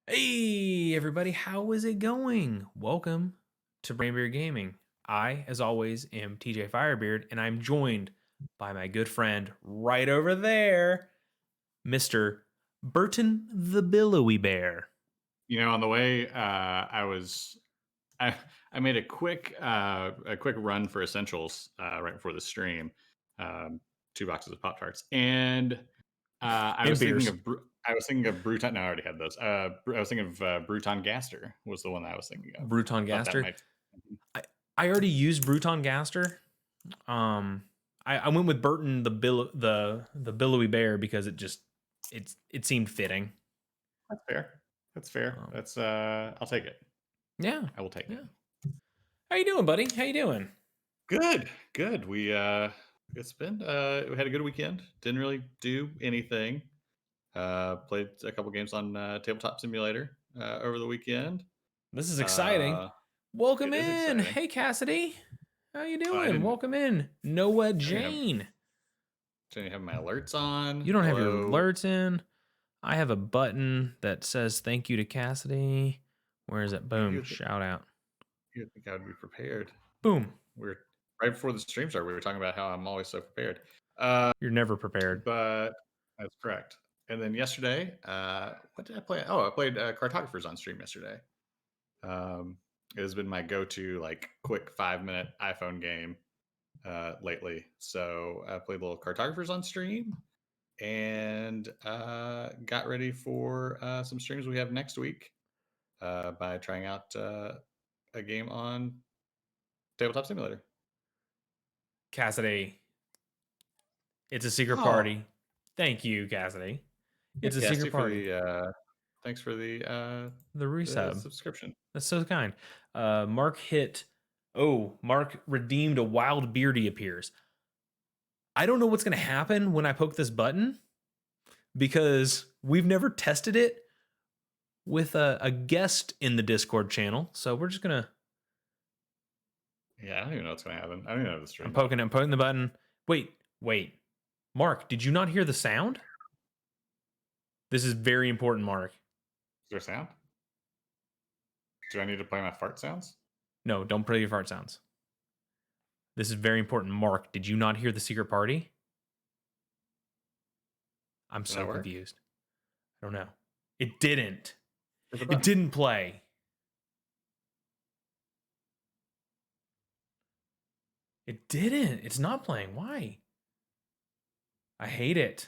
Hey everybody, how is it going? Welcome to Brainbeard Gaming. I, as always, am TJ Firebeard, and I'm joined by my good friend right over there, Mr. Burton the Billowy Bear. On the way, I I made a quick run for essentials right before the stream, um, 2 boxes of Pop Tarts, and And beers. I was thinking of Bruton. No, I already had those. I was thinking of Bruton Gaster was the one that I was thinking of. Bruton Thought that Gaster. might. I already used Bruton Gaster. Um I went with Burton the Billowy Bear because it seemed fitting. That's fair. That's fair. Um, That's I'll take it. yeah. I will take Yeah. it. How you doing, buddy? How you doing? Good. We we had a good weekend. Didn't really do anything. Played a couple games on Tabletop Simulator over the weekend. This is exciting. Welcome It is in. exciting. Hey, Cassidy. How you I doing? didn't, Welcome in. Noah I didn't have, Jane. didn't have my alerts on. You don't have your Hello. alerts in. I have a button that says thank you to Cassidy. Where is it? Boom. Shout out. You'd think I would be prepared. Boom. We're right before the stream started. We were talking about how I'm always so prepared. You're never prepared. But that's correct. And then yesterday, what did I play? Oh, I played Cartographers on stream yesterday. It has been my go-to quick 5-minute iPhone game lately. So I played little Cartographers on stream and got ready for some streams we have next week by trying out a game on Tabletop Simulator. Cassidy. It's a secret Oh, party. Thank you, Cassidy. It's a secret party. Thanks for The the resub. subscription. That's so kind. Mark hit. Oh, Mark redeemed a wild beardy appears. I don't know what's going to happen when I poke this button because we've never tested it with a guest in the Discord channel. So we're just going to. Yeah, I don't even know what's going to happen. I don't even know the stream. I'm poking the button. Wait. Mark, did you not hear the sound? This is very important, Mark. Is there sound? Do I need to play my fart sounds? No, don't play your fart sounds. This is very important. Mark, did you not hear the secret party? I'm so confused. I don't know. It didn't. It didn't play. It didn't. It's not playing. Why? I hate it.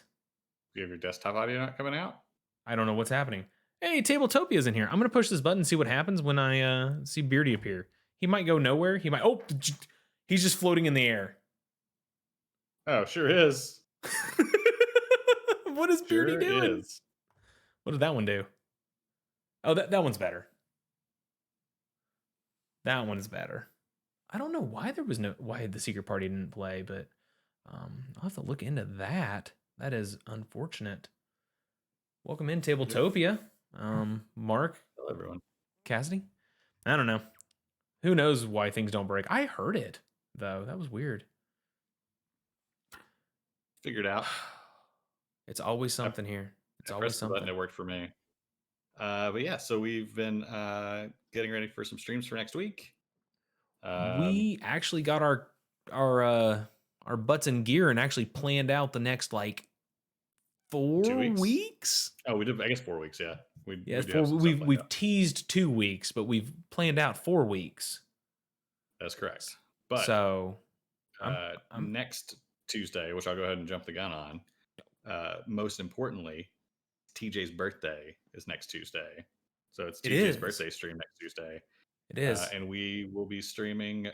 Do you have your desktop audio not coming out? I don't know what's happening. Hey, Tabletopia's in here. I'm going to push this button and see what happens when I see Beardy appear. He might go nowhere. He might... Oh, he's just floating in the air. Oh, sure is. What is Beardy doing? What did that one do? Oh, that one's better. That one is better. I don't know why why the secret party didn't play, but I'll have to look into that. That is unfortunate. Welcome in, Tabletopia. Mark. Hello, everyone. Cassidy? I don't know. Who knows why things don't break? I heard it, though. That was weird. Figured out. It's always something here. It's always something. Button, it worked for me. But yeah, so we've been getting ready for some streams for next week. We actually got our butts in gear and actually planned out the next 4 weeks. Oh, we did. I guess 4 weeks. Yeah. We've teased 2 weeks, but we've planned out 4 weeks. That's correct. But so next Tuesday, which I'll go ahead and jump the gun on. Most importantly, TJ's birthday is next Tuesday, so it's TJ's birthday stream next Tuesday. It is, and we will be streaming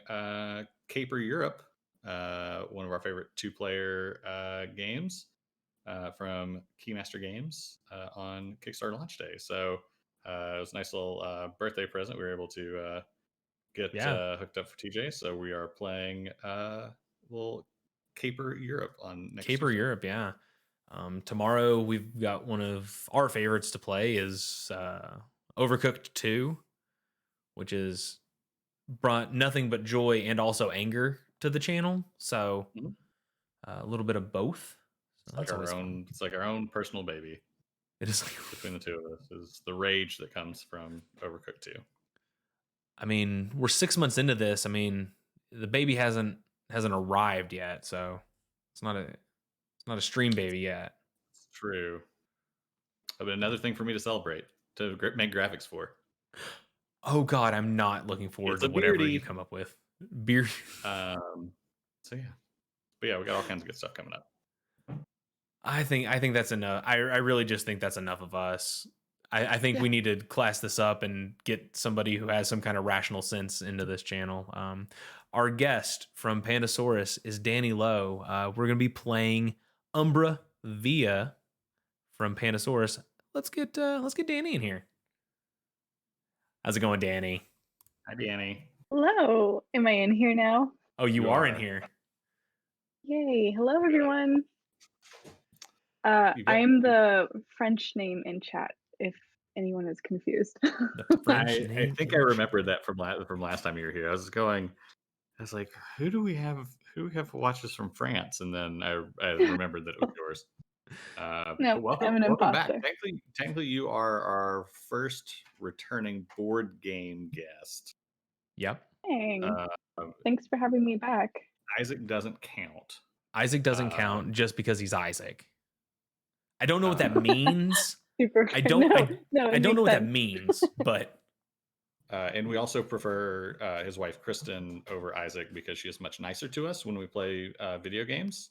Caper Europe, one of our favorite 2-player games from Keymaster Games on Kickstarter launch day. So it was a nice little birthday present. We were able to get hooked up for TJ. So we are playing little Caper Europe on next Caper Tuesday. Europe, yeah. Tomorrow we've got one of our favorites to play is Overcooked 2, which is brought nothing but joy and also anger to the channel. So a little bit of both. So it's like our own personal baby. It is like, between the two of us is the rage that comes from Overcooked 2. I mean, we're 6 months into this. I mean, the baby hasn't arrived yet, so it's not a stream baby yet. It's true. But another thing for me to celebrate, to make graphics for. Oh God, I'm not looking forward It's to a whatever you beardy. come up with. Beer. So yeah, but yeah, we got all kinds of good stuff coming up. I think that's enough. I really just think that's enough of us. I think we need to class this up and get somebody who has some kind of rational sense into this channel. Our guest from Pandasaurus is Danni Loe. We're going to be playing Umbra Via from Pandasaurus. Let's get Danni in here. How's it going, Danni? Hi, Danny. Hello. Am I in here now? Oh, you are in here. Yay. Hello, everyone. I'm the French name in chat, if anyone is confused. I think I remembered that from last time you were here. I was like, who do we have watches from France? And then I remembered that it was yours. No, but welcome, I'm an welcome back. imposter. Technically, you are our first returning board game guest. Yep. Thanks for having me back. Isaac doesn't count. Isaac doesn't count just because he's Isaac. I don't know what that means. I don't know what that means, but and we also prefer his wife Kristen over Isaac because she is much nicer to us when we play video games.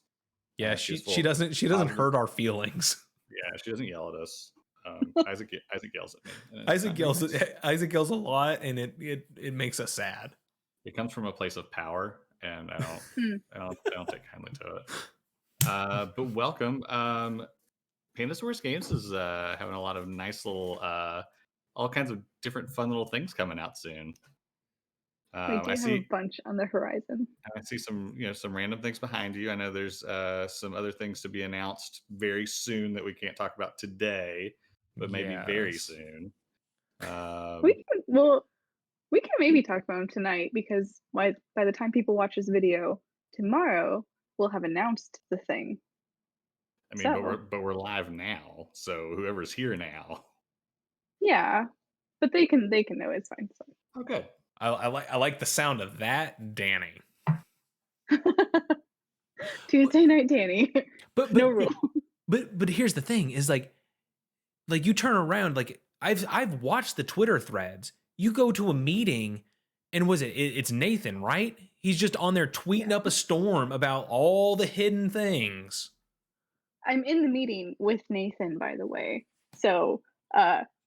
Yeah, she doesn't hurt our feelings. Yeah, she doesn't yell at us. Isaac yells at me. Isaac yells a lot, and it makes us sad. It comes from a place of power, and I don't take kindly to it. But welcome. Pandasaurus Games is having a lot of nice little, all kinds of different fun little things coming out soon. We do have a bunch on the horizon. I see some random things behind you. I know there's some other things to be announced very soon that we can't talk about today, but maybe very soon. We can maybe talk about them tonight because by the time people watch this video tomorrow, we'll have announced the thing. I mean, but we're live now, so whoever's here now. Yeah, but they can know it's fine. So. Oh, good. I like the sound of that, Danni. Tuesday night, Danny. But no rule. But here's the thing: is like you turn around. Like I've watched the Twitter threads. You go to a meeting, and it's Nathan, right? He's just on there tweeting up a storm about all the hidden things. I'm in the meeting with Nathan, by the way. So,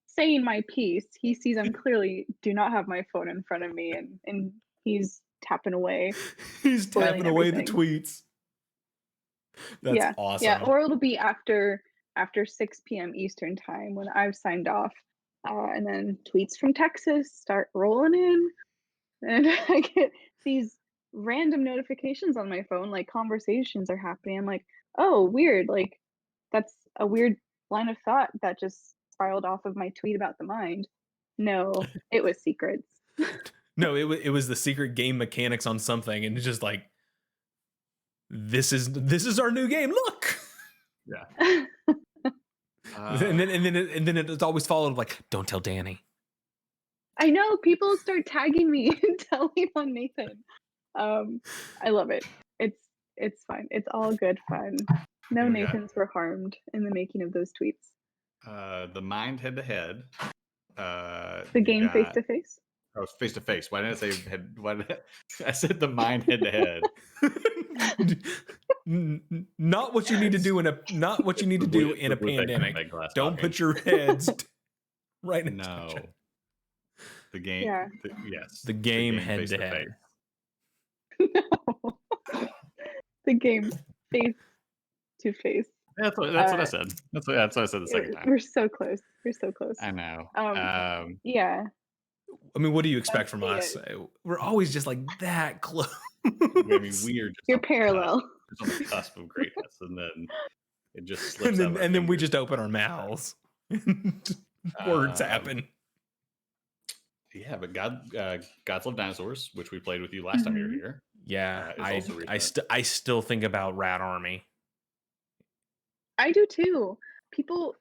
saying my piece, he sees I'm clearly do not have my phone in front of me, and he's tapping away. He's tapping away the tweets. That's awesome. Yeah, or it'll be after 6 p.m. Eastern time when I've signed off. And then tweets from Texas start rolling in. And I get these random notifications on my phone, like conversations are happening. I'm like, oh, weird. Like, that's a weird line of thought that just spiraled off of my tweet about the mind. No, it was secrets. No, it was the secret game mechanics on something, and it's just like, this is our new game. Look. Yeah. And then it's always followed like, don't tell Danny. I know, people start tagging me and telling on Nathan. I love it. It's fine. It's all good fun. No Nathans were harmed in the making of those tweets. The mind head to head. The game face to face. Oh, face to face. Why didn't I say head? I said the mind head to head. Not what you need to do in a pandemic. Don't put your heads right in the game. Yeah. The game head to head. No. The game face to face. That's what I said. That's what I said the second time. We're so close. I know. Yeah. I mean, what do you expect from us? We're always just like that close. I mean, weird. You're parallel. It's on the cusp of greatness, and then it just slips and then we just open our mouths. Words happen. Yeah, but Gods Love Dinosaurs, which we played with you last time you were here. Yeah, I still think about Rat Army. I do too. People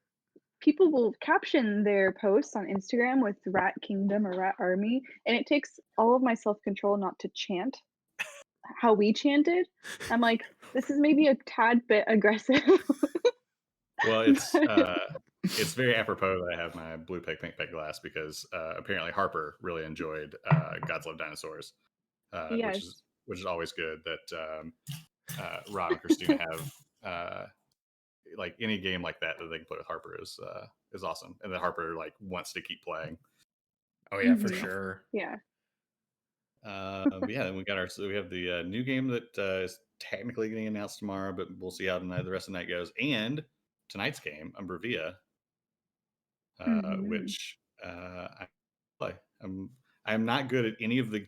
people will caption their posts on Instagram with Rat Kingdom or Rat Army, and it takes all of my self-control not to chant how we chanted. I'm like, this is maybe a tad bit aggressive. Well, But it's very apropos that I have my blue peg, pink peg glass because apparently Harper really enjoyed Gods Love Dinosaurs, yes. which is always good that Rob and Christina have like any game like that they can play with Harper is awesome, and that Harper like wants to keep playing. Oh yeah, for Mhm. sure. Yeah. But yeah, then we have the new game that is technically getting announced tomorrow, but we'll see how the rest of the night goes. And tonight's game, Umbra Via, Mhm. which I play. I'm not good at any of the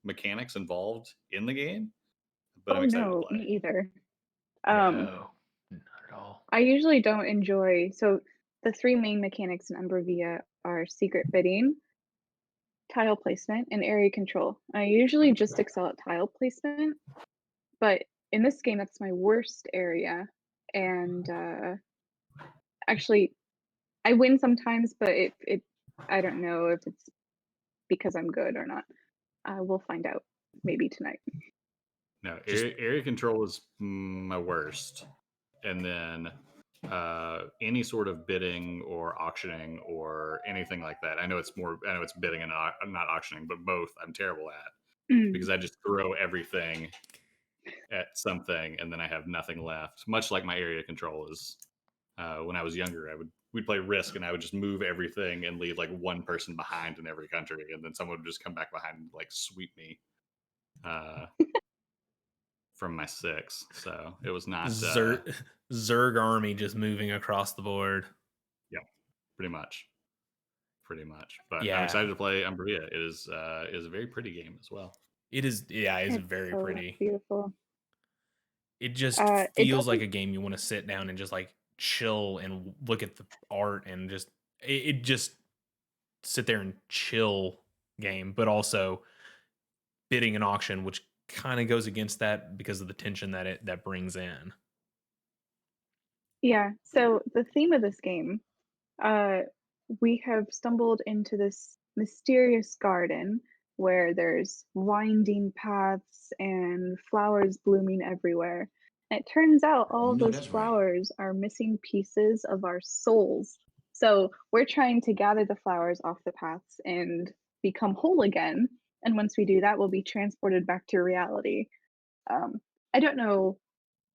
mechanics involved in the game, but I'm Oh, excited to no, me play. either. No, not at all. I usually don't enjoy so the 3 main mechanics in Umbra Via are secret bidding, tile placement, and area control. I usually just excel at tile placement, but in this game, that's my worst area, and, actually, I win sometimes, but it I don't know if it's because I'm good or not. We'll find out maybe tonight. No, Just area control is my worst, and then any sort of bidding or auctioning or anything like that. I know it's bidding and not auctioning, but both I'm terrible at Mm, because I just throw everything at something and then I have nothing left. Much like my area control is. When I was younger, we'd play Risk, and I would just move everything and leave like one person behind in every country, and then someone would just come back behind and like sweep me uh, from my 6. So it was not. Zerg army just moving across the board. Yeah, pretty much, pretty much. But I'm Yeah, excited to play Umbra Via. It is a very pretty game as well. it is. Yeah, it's it's very so pretty. beautiful. It just It feels like doesn't a game you want to sit down and just like chill and look at the art and just it just sit there and chill game, but also bidding an auction, which kind of goes against that because of the tension that brings in. yeah, so the theme of this game, uh, we have stumbled into this mysterious garden where there's winding paths and flowers blooming everywhere. And it turns out all of No, those that's right. flowers are missing pieces of our souls. So we're trying to gather the flowers off the paths and become whole again. And once we do that, we'll be transported back to reality. Um, I don't know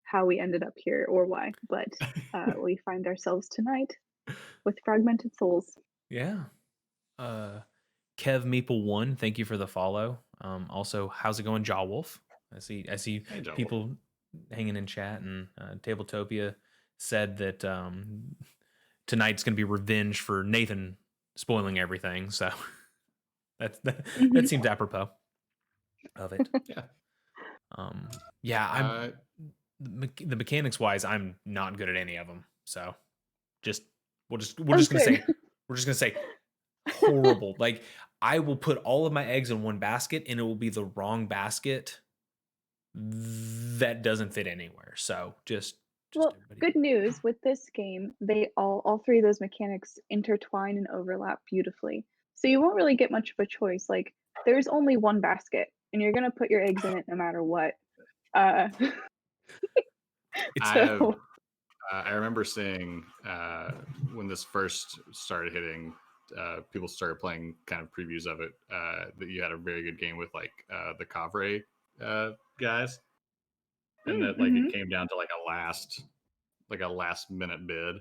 how we ended up here or why, but we find ourselves tonight with fragmented souls. Yeah. Uh Kev Meeple 1, thank you for the follow. Also, how's it going, Jawwolf? I see Hey, Joel. people hanging in chat, and Tabletopia said that tonight's gonna be revenge for Nathan spoiling everything. So that Mhm. seems apropos of it. Yeah. Yeah, I'm Uh, the mechanics wise, I'm not good at any of them. So just we're Oh, just gonna good. say horrible. Like I will put all of my eggs in one basket, and it will be the wrong basket that doesn't fit anywhere. So just Well, everybody. good news with this game, they all three of those mechanics intertwine and overlap beautifully. So you won't really get much of a choice. Like there's only one basket, and you're gonna put your eggs in it no matter what. Uh, It's I have. so I remember seeing when this first started hitting, people started playing kind of previews of it. That you had a very good game with like the Cavre guys, and that like it mhm. came down to like a last minute bid.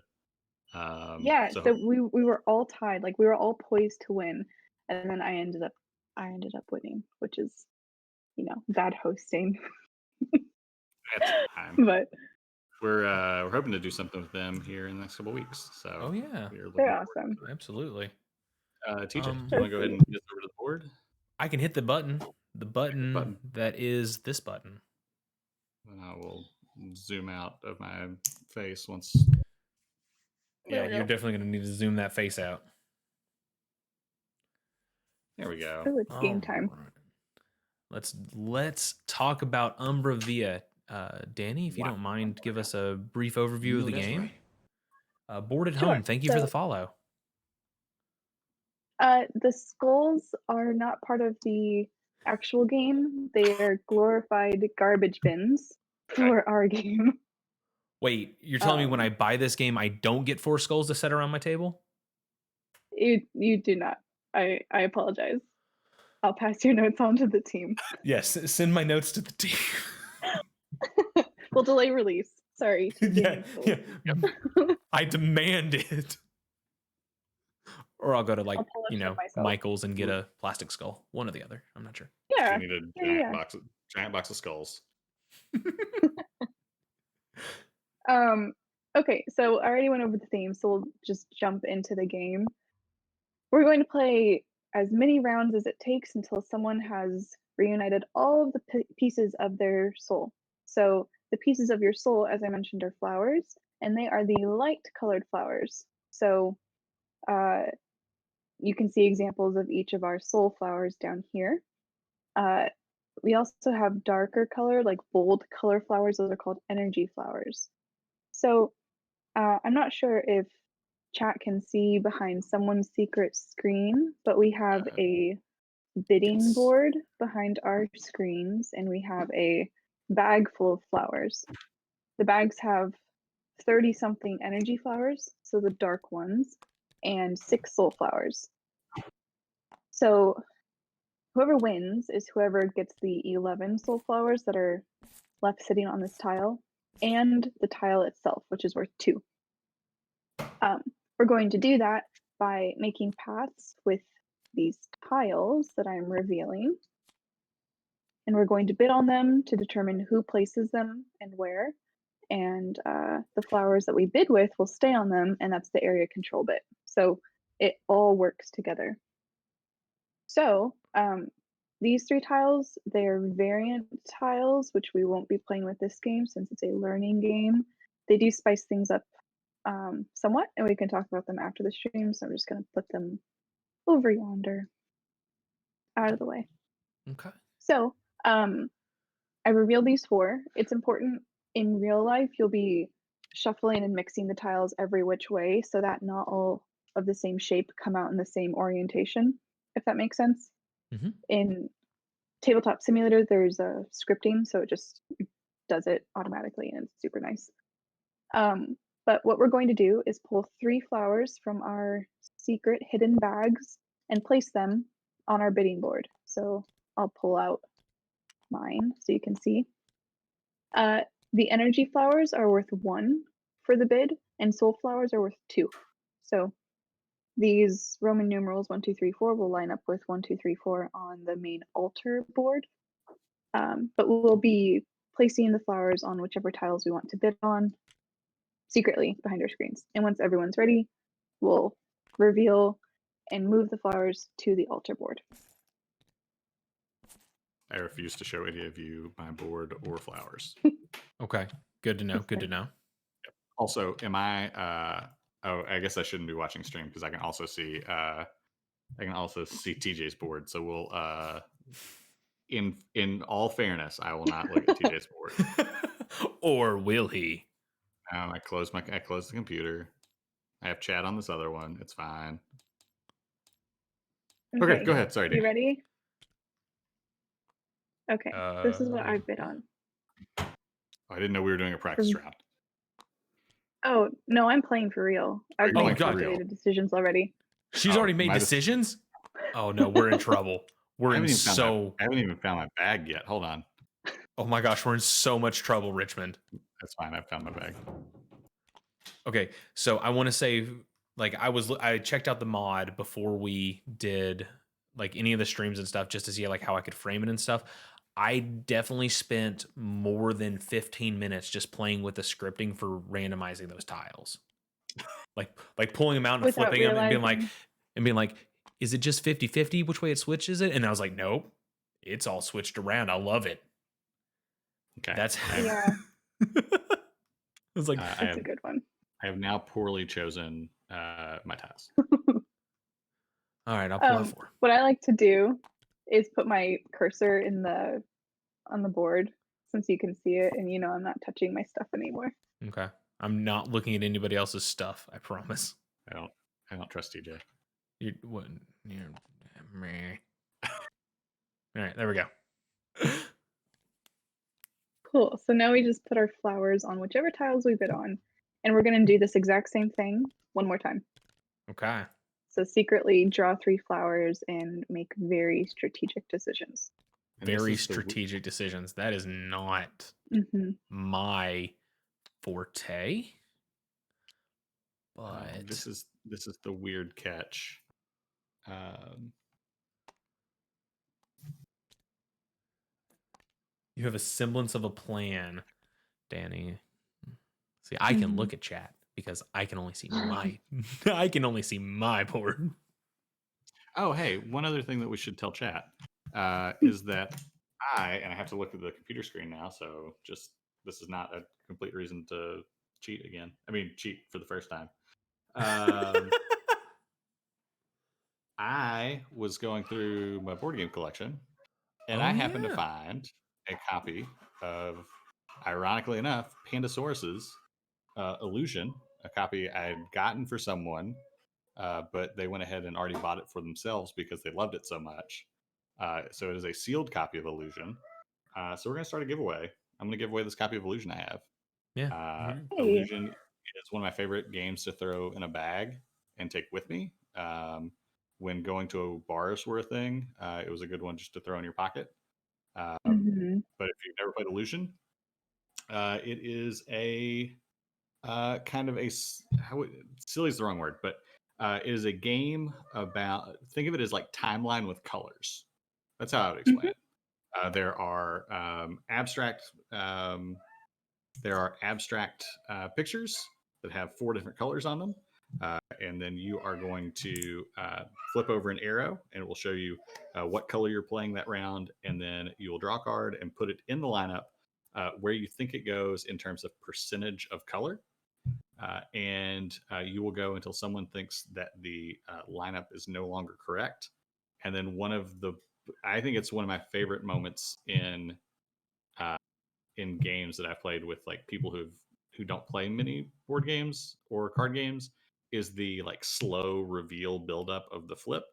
Yeah. So So we were all tied. Like we were all poised to win, and then I ended up winning, which is bad hosting. it's fine. But We're hoping to do something with them here in the next couple of weeks. oh So yeah, we're looking they're forward awesome. to absolutely. it. TJ, do you So want to go ahead sweet. and get us over to the board? I can hit the button, Button. that is this button. And I will zoom out of my face once. Yeah, There we you're go. definitely gonna need to zoom that face out. There we go. Oh, it's game All time. right. Let's talk about Umbra Via. Danny, if you Wow. don't mind, give us a brief overview of No, the that's game. right. Board at Sure. home, thank you for the So, follow. the skulls are not part of the actual game. They are glorified garbage bins for our game. Wait, you're telling me when I Um, buy this game, I don't get 4 skulls to set around my table? you do not. I apologize. I'll pass your notes on to the team. Yes, send my notes to the team. We'll delay release. Sorry, TJ Yeah, needs skulls. yeah. I demand it. Or I'll go to like, I'll polish them myself. Michael's and get a plastic skull. One or the other. I'm not sure. Yeah. We need a Yeah. giant box of skulls. Okay, so I already went over the theme, so we'll just jump into the game. We're going to play as many rounds as it takes until someone has reunited all of the pieces of their soul. So the pieces of your soul, as I mentioned, are flowers, and they are the light colored flowers. So you can see examples of each of our soul flowers down here. We also have darker color, like bold color flowers. Those are called energy flowers. So I'm not sure if chat can see behind someone's secret screen, but we have a bidding Yes. board behind our screens, and we have a bag full of flowers. The bags have 30 something energy flowers, so the dark ones, and 6 soul flowers. So whoever wins is whoever gets the 11 soul flowers that are left sitting on this tile, and the tile itself, which is worth 2. We're going to do that by making paths with these tiles that I'm revealing. And we're going to bid on them to determine who places them and where. And the flowers that we bid with will stay on them, and that's the area control bit. So it all works together. So these 3 tiles, they're variant tiles, which we won't be playing with this game since it's a learning game. They do spice things up somewhat, and we can talk about them after the stream. So I'm just going to put them over yonder, out of the way. Okay. So I revealed these 4. It's important in real life, you'll be shuffling and mixing the tiles every which way so that not all of the same shape come out in the same orientation, if that makes sense. Mm-hmm. In Tabletop Simulator, there's a scripting, so it just does it automatically, and it's super nice. But what we're going to do is pull 3 flowers from our secret hidden bags and place them on our bidding board. So I'll pull out mine so you can see. The energy flowers are worth 1 for the bid, and soul flowers are worth 2. So these Roman numerals 1, 2, 3, 4 will line up with 1, 2, 3, 4 on the main altar board. But we'll be placing the flowers on whichever tiles we want to bid on secretly behind our screens. And once everyone's ready, we'll reveal and move the flowers to the altar board. I refuse to show any of you my board or flowers. Okay. Good to know. Good to know. Also, am I I guess I shouldn't be watching stream because I can also see TJ's board. So we'll in all fairness, I will not look at TJ's board. Or will he? I closed the computer. I have chat on this other one. It's fine. Okay, go ahead. Sorry, You Danny. ready? Okay, this is what I bid yeah. on. I didn't know we were doing a practice round. Oh, no, I'm playing for real. I've you're made playing for real. calculated decisions already. She's already made decisions? Oh no, we're in trouble. I haven't even found my bag yet. Hold on. Oh my gosh, we're in so much trouble, Richmond. That's fine. I found my bag. Okay, so I want to say, like, I checked out the mod before we did like any of the streams and stuff just to see like how I could frame it and stuff. I definitely spent more than 15 minutes just playing with the scripting for randomizing those tiles. Like pulling them out and Without flipping them and realizing. being like, is it just 50-50 which way it switches it? And I was like, nope, it's all switched around. I love it. Okay. That's Yeah. I was like, That's a good one. I have now poorly chosen my tiles. all right, I'll pull out 4. What I like to do is put my cursor on the board since you can see it, and I'm not touching my stuff anymore. Okay. I'm not looking at anybody else's stuff. I promise. I don't trust TJ. You what? You're meh. All right, there we go. Cool. So now we just put our flowers on whichever tiles we bid on, and we're gonna do this exact same thing one more time. Okay. So secretly draw 3 flowers and make very strategic decisions. And this Very is the strategic decisions. That is not hmm my forte. But this is the weird catch. you have a semblance of a plan, Danny. See, I can look at chat because I can only see my I can only see my board. Oh, hey, one other thing that we should tell chat is that I have to look at the computer screen now, so just this is not a complete reason to cheat again. I mean, cheat for the first time. I was going through my board game collection, and I happened to find a copy of, ironically enough, Pandasaurus's Illusion, a copy I had gotten for someone, but they went ahead and already bought it for themselves because they loved it so much. So it is a sealed copy of Illusion. So we're going to start a giveaway. I'm going to give away this copy of Illusion I have. Yeah. Illusion is one of my favorite games to throw in a bag and take with me. When going to bars were a thing, it was a good one just to throw in your pocket. But if you've never played Illusion, it is a kind of a silly is the wrong word, but it is a game about, think of it as like timeline with colors. That's how I would explain it. There are abstract pictures that have 4 different colors on them, and then you are going to flip over an arrow, and it will show you what color you're playing that round, and then you will draw a card and put it in the lineup where you think it goes in terms of percentage of color. And you will go until someone thinks that the lineup is no longer correct. And then I think it's one of my favorite moments in games that I've played with like people who don't play many board games or card games, is the like slow reveal buildup of the flip.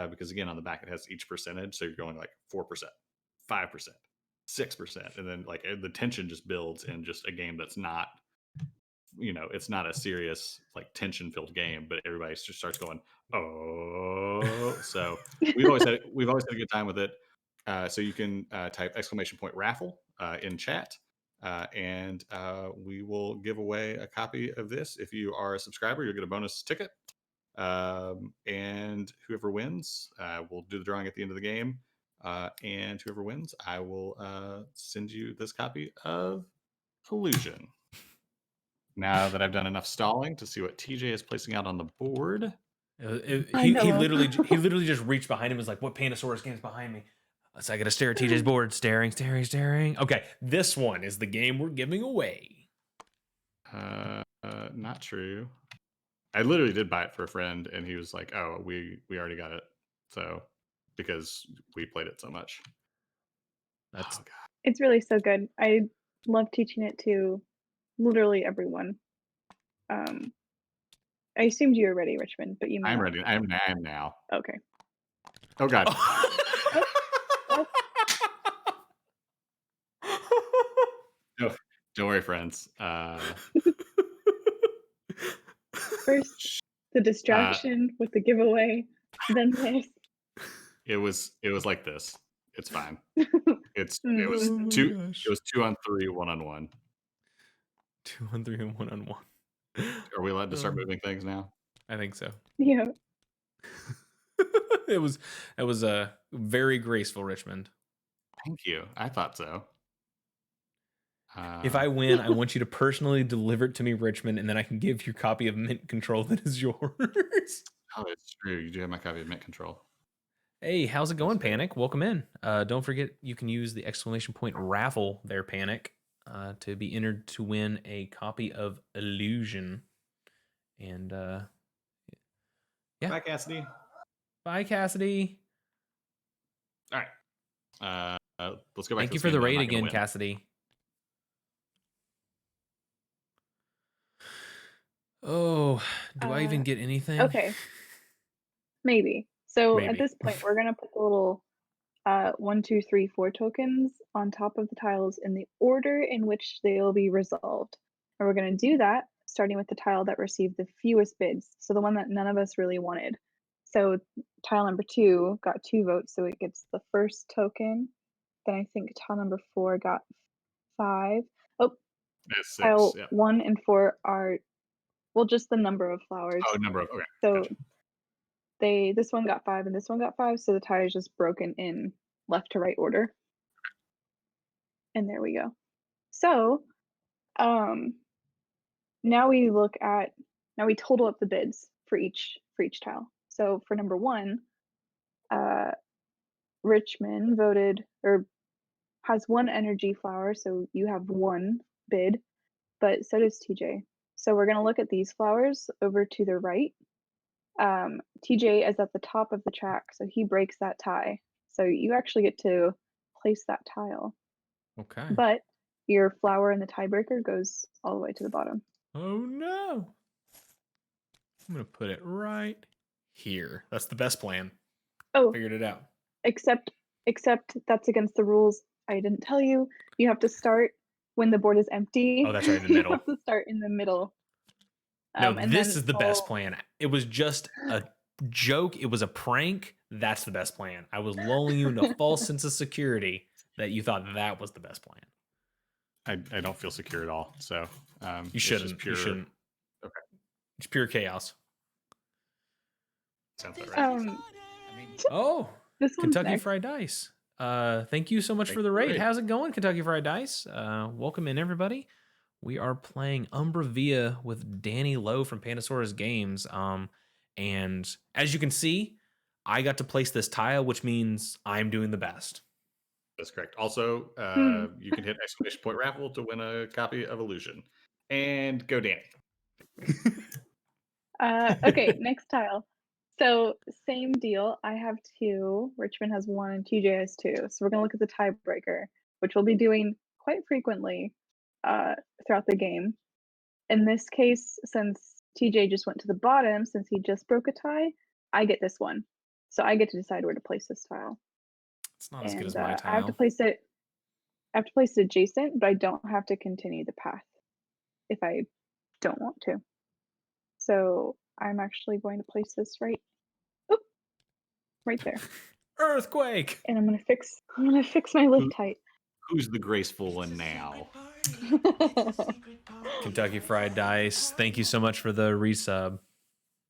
Because again, on the back it has each percentage, so you're going like 4%, 5%, 6%, and then like the tension just builds in just a game that's not, it's not a serious like tension filled game, but everybody just starts going, oh. So we've always had a good time with it. So you can type !raffle in chat, and we will give away a copy of this. If you are a subscriber, you'll get a bonus ticket, and whoever wins, we'll do the drawing at the end of the game, and whoever wins, I will send you this copy of Illusion. Now that I've done enough stalling to see what TJ is placing out on the board. He literally just reached behind him and was like, what Pandasaurus game is behind me? So I got to stare at TJ's board. Staring. Okay, this one is the game we're giving away. Not true. I literally did buy it for a friend, and he was like, oh, we already got it. So, because we played it so much. That's It's really so good. I love teaching it to literally everyone. I assumed you were ready, Richmond, but you may I'm not. ready. I am now. Okay. Oh God. No, don't worry, friends. First, the distraction with the giveaway, then this. It was like this. It's fine. It was Oh my two. gosh. It was 2-on-3, 1-on-1. 2-on-3 and 1-on-1. Are we allowed to start moving things now? I think so. Yeah. It was very graceful, Richmond. Thank you. I thought so. If I win, I want you to personally deliver it to me, Richmond, and then I can give your copy of Mint Control that is yours. Oh, it's true. You do have my copy of Mint Control. Hey, how's it going, Panic? Welcome in. Don't forget you can use the !raffle there, Panic, to be entered to win a copy of Illusion. And yeah. Bye, Cassidy. Bye, Cassidy. All right. Let's go back. Thank to you this for the game that I'm raid not gonna again, win. Cassidy. Oh, do I even Uh, get anything? okay, maybe. So at Maybe. this point, we're gonna put the little 1, 2, 3, 4 tokens on top of the tiles in the order in which they'll be resolved. And we're gonna do that starting with the tile that received the fewest bids, so the one that none of us really wanted. So tile number 2 got 2 votes, so it gets the first token. Then I think tile number 4 got 5. Oh, That's 6. tile Yeah. 1 and 4 are, well, just the number of flowers. Oh, number of. Okay. So Gotcha. this one got 5 and this one got 5, so the tie is just broken in left to right order. And there we go. So, um, now we total up the bids for each tile. So for number 1, uh, Richmond voted or has 1 energy flower, so you have 1 bid, but so does TJ. So we're gonna look at these flowers over to the right. TJ is at the top of the track, so he breaks that tie. So you actually get to place that tile, Okay. but your flower in the tiebreaker goes all the way to the bottom. Oh no. I'm gonna put it right here. That's the best plan. Oh, Figured it out. except that's against the rules. I didn't tell you. You have to start when the board is empty. Oh, that's right in the You middle. have to start in the middle. No, And this then is the best plan. It was just a joke. It was a prank. That's the best plan. I was lulling you into a false sense of security that you thought that was the best plan. I don't feel secure at all. So You shouldn't. Just pure, You shouldn't. Okay. It's pure chaos. Sounds about right. Oh, this one's Kentucky next. Fried Dice. Thank you so much for the raid. How's it going, Kentucky Fried Dice? Welcome in, everybody. We are playing Umbra Via with Danni Loe from Pandasaurus Games. And as you can see, I got to place this tile, which means I'm doing the best. That's correct. Also, you can hit exclamation point raffle to win a copy of Illusion. And go Danny. Okay, next tile. So same deal. I have 2. Richmond has 1 and TJ has 2. So we're gonna look at the tiebreaker, which we'll be doing quite frequently throughout the game. In this case, since TJ just went to the bottom, since he just broke a tie, I get this one. So I get to decide where to place this tile. It's not as good as my I have tile. to place it adjacent, but I don't have to continue the path if I don't want to. So I'm actually going to place this right there. Earthquake. And I'm gonna fix my lift height. Who's the graceful one now? Kentucky Fried Dice. Thank you so much for the resub.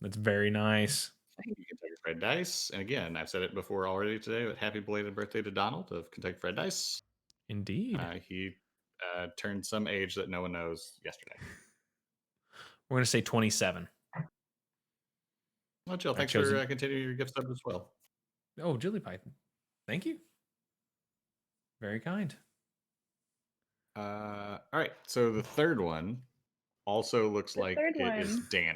That's very nice. Thank you, Kentucky Fried Dice. And again, I've said it before already today, but happy belated birthday to Donald of Kentucky Fried Dice. Indeed. He turned some age that no one knows yesterday. We're going to say 27. Well, Jill, thanks for continuing your gift sub as well. Oh, Jilly Python. Thank you. Very kind. All right. So the third one also looks like it is Danny.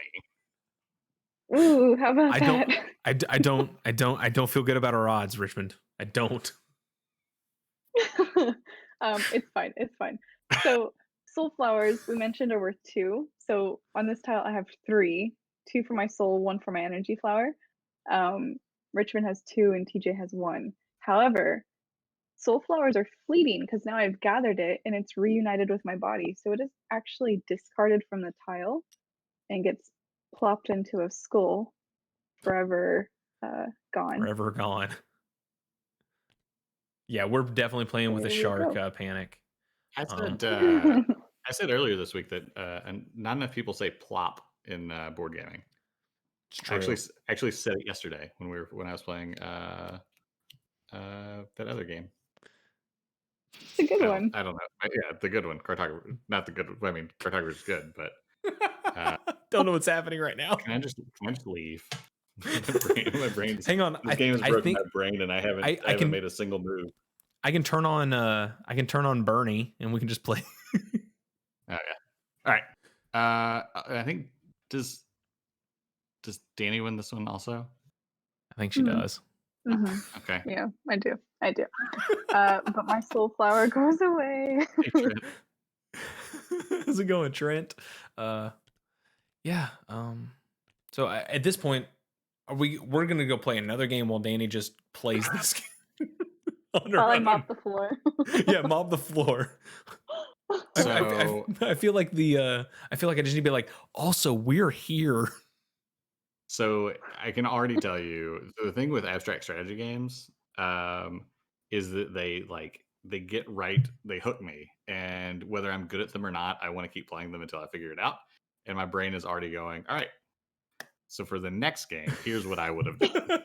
Ooh, how about that? I don't feel good about our odds, Richmond. I don't. It's fine. It's fine. So soul flowers we mentioned are worth 2. So on this tile I have 3. 2 for my soul, 1 for my energy flower. Richmond has 2 and TJ has 1. However, soul flowers are fleeting because now I've gathered it and it's reunited with my body. So it is actually discarded from the tile and gets plopped into a skull, forever gone. Forever gone. Yeah, we're definitely playing with a shark panic. I said earlier this week that and not enough people say plop in board gaming. It's true. Actually said it yesterday when I was playing that other game. It's a good one. I don't know. Yeah, the good one. Cartographer. Not the good one. I mean, Cartographer's good, but don't know what's happening right now. Can I just leave? my brain. Hang on. This game has broken my brain, and I haven't made a single move. I can turn on Bernie, and we can just play. Oh yeah. All right. I think does Danny win this one also? I think she does. Mm-hmm. Okay. Yeah, I do. But my soul flower goes away. Hey, Trent. How's it going, Trent? Yeah. So at this point, we're gonna go play another game while Danny just plays this game on her While I own. mop the floor. Yeah, mop the floor. So I feel like I feel like I just need to be like, also we're here. So I can already tell you the thing with abstract strategy games is that they get right, they hook me, and whether I'm good at them or not, I want to keep playing them until I figure it out. And my brain is already going, all right. So for the next game, here's what I would have done.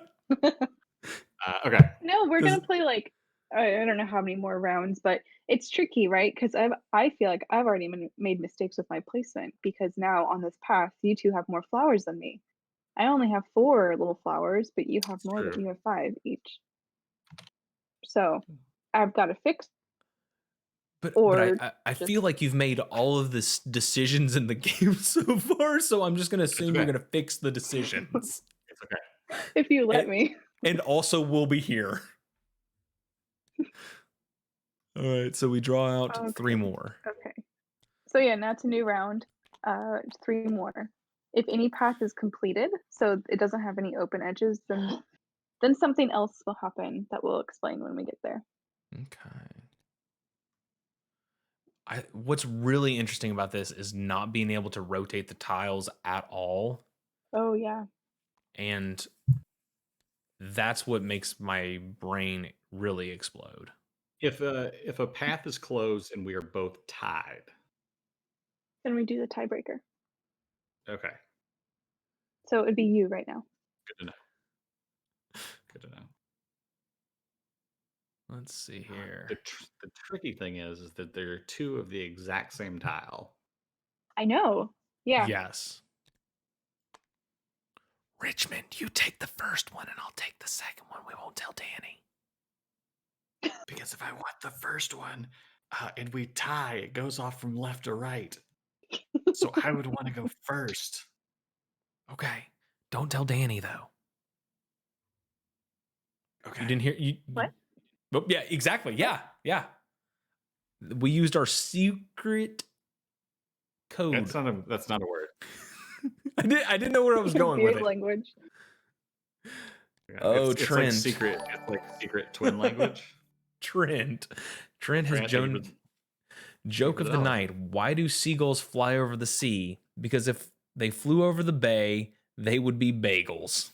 Okay. No, we're 'Cause- gonna play like I don't know how many more rounds, but it's tricky, right? Because I feel like I've already made mistakes with my placement because now on this path, you two have more flowers than me. I only have 4 little flowers, but you have It's more true. than you have 5 each. So I've got to fix But or I just feel like you've made all of the decisions in the game so far, so I'm just gonna assume you're okay. gonna fix the decisions, It's okay. if you let and, me. and also we'll be here. All right, so we draw out 3 Okay. more. Okay. So yeah, now it's a new round. 3 more. If any path is completed, so it doesn't have any open edges, then something else will happen that we'll explain when we get there. Okay. What's really interesting about this is not being able to rotate the tiles at all, Oh yeah. and that's what makes my brain really explode. If a path is closed and we are both tied, Then we do the tiebreaker. okay, So it'd be you right now. good to know. Good to know. Let's see here. The tricky thing is that there are 2 of the exact same tile. I know. Yeah. Yes. Richmond, you take the first one and I'll take the second one. We won't tell Danny. Because if I want the first one and we tie, it goes off from left to right. So I would want to go first. Okay. Don't tell Danny though. Okay. You didn't hear you. What? Oh, yeah, exactly. Yeah. Yeah. We used our secret code. That's not a word. I didn't know where I was going with Weird it. language. Yeah, Oh, it's like Trent. secret twin language. Trent has Trent, thank you for joke of the $. night. Why do seagulls fly over the sea? Because if they flew over the bay, they would be bagels.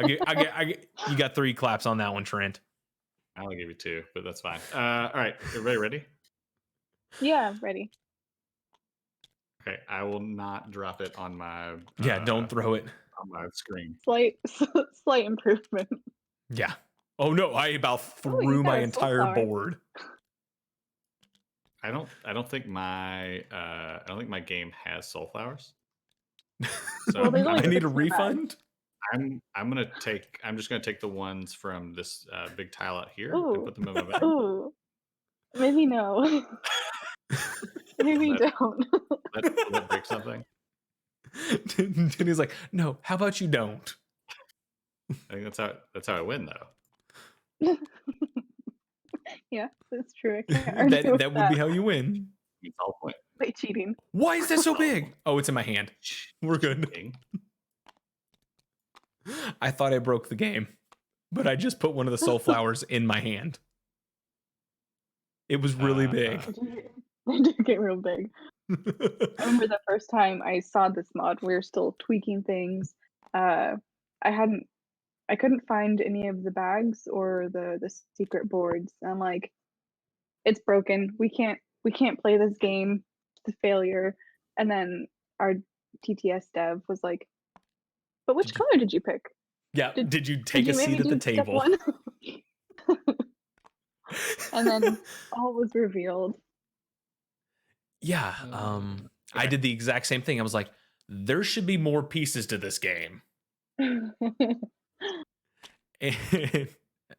You got 3 claps on that one, Trent. I only gave you 2, but that's fine. All right, everybody ready? Yeah, ready. Okay, I will not drop it on my Yeah, don't throw it. on my screen. Slight improvement. Yeah. Oh no, I about Oh, you threw got my a entire sunflower. board. I don't think my game has soul flowers. So Well, there's only I need a 6 in the bag. refund. I'm just gonna take the ones from this big tile out here and Ooh. put them in my bag. Ooh. Maybe no. Maybe That- don't. Will that break something? Denny's like, no, how about you don't? I think that's how I win though. Yeah, that's true. I can't argue with that would be how you win. It's all point. by cheating. Why is that so big? Oh, it's in my hand. We're good. Cheating. I thought I broke the game, but I just put one of the soul flowers in my hand. It was really big. They do get real big. I remember the first time I saw this mod, we were still tweaking things. I couldn't find any of the bags or the secret boards. I'm like, it's broken. We can't play this game. It's a failure. And then our TTS dev was like, but which color did you pick? Yeah, did you take Did a you seat maybe at the do step table? 1? And then all was revealed. Yeah, I Okay. did the exact same thing. I was like, there should be more pieces to this game. And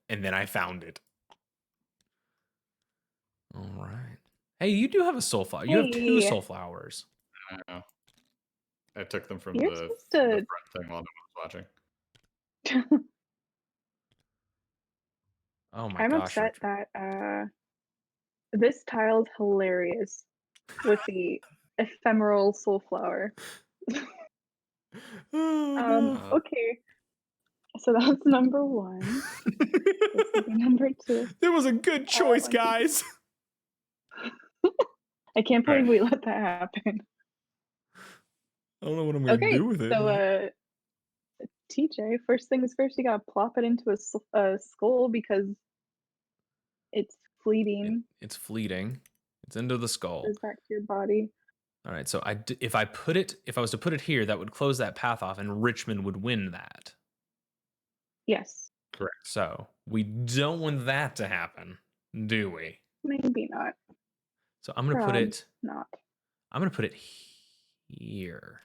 then I found it. All right. Hey, you do have a soul flower. You have 2 Hey. soul flowers. I don't know. I took them from You're the supposed to front thing while no one was watching. Oh my I'm gosh. upset that this tile's hilarious. with the ephemeral soul flower. Oh, no. Okay. So that's number 1. This will be number 2. It was a good choice, 1, 2, 3. guys. I can't Right. believe we let that happen. I don't know what I'm gonna Okay, do with it. so TJ, first things first, you gotta plop it into a skull because it's fleeting. It's fleeting. It's into the skull. Goes back to your body. All right. So if I was to put it here, that would close that path off, and Richmond would win that. Yes. Correct. So we don't want that to happen, do we? Maybe not. So I'm gonna put it. Not. I'm gonna put it here.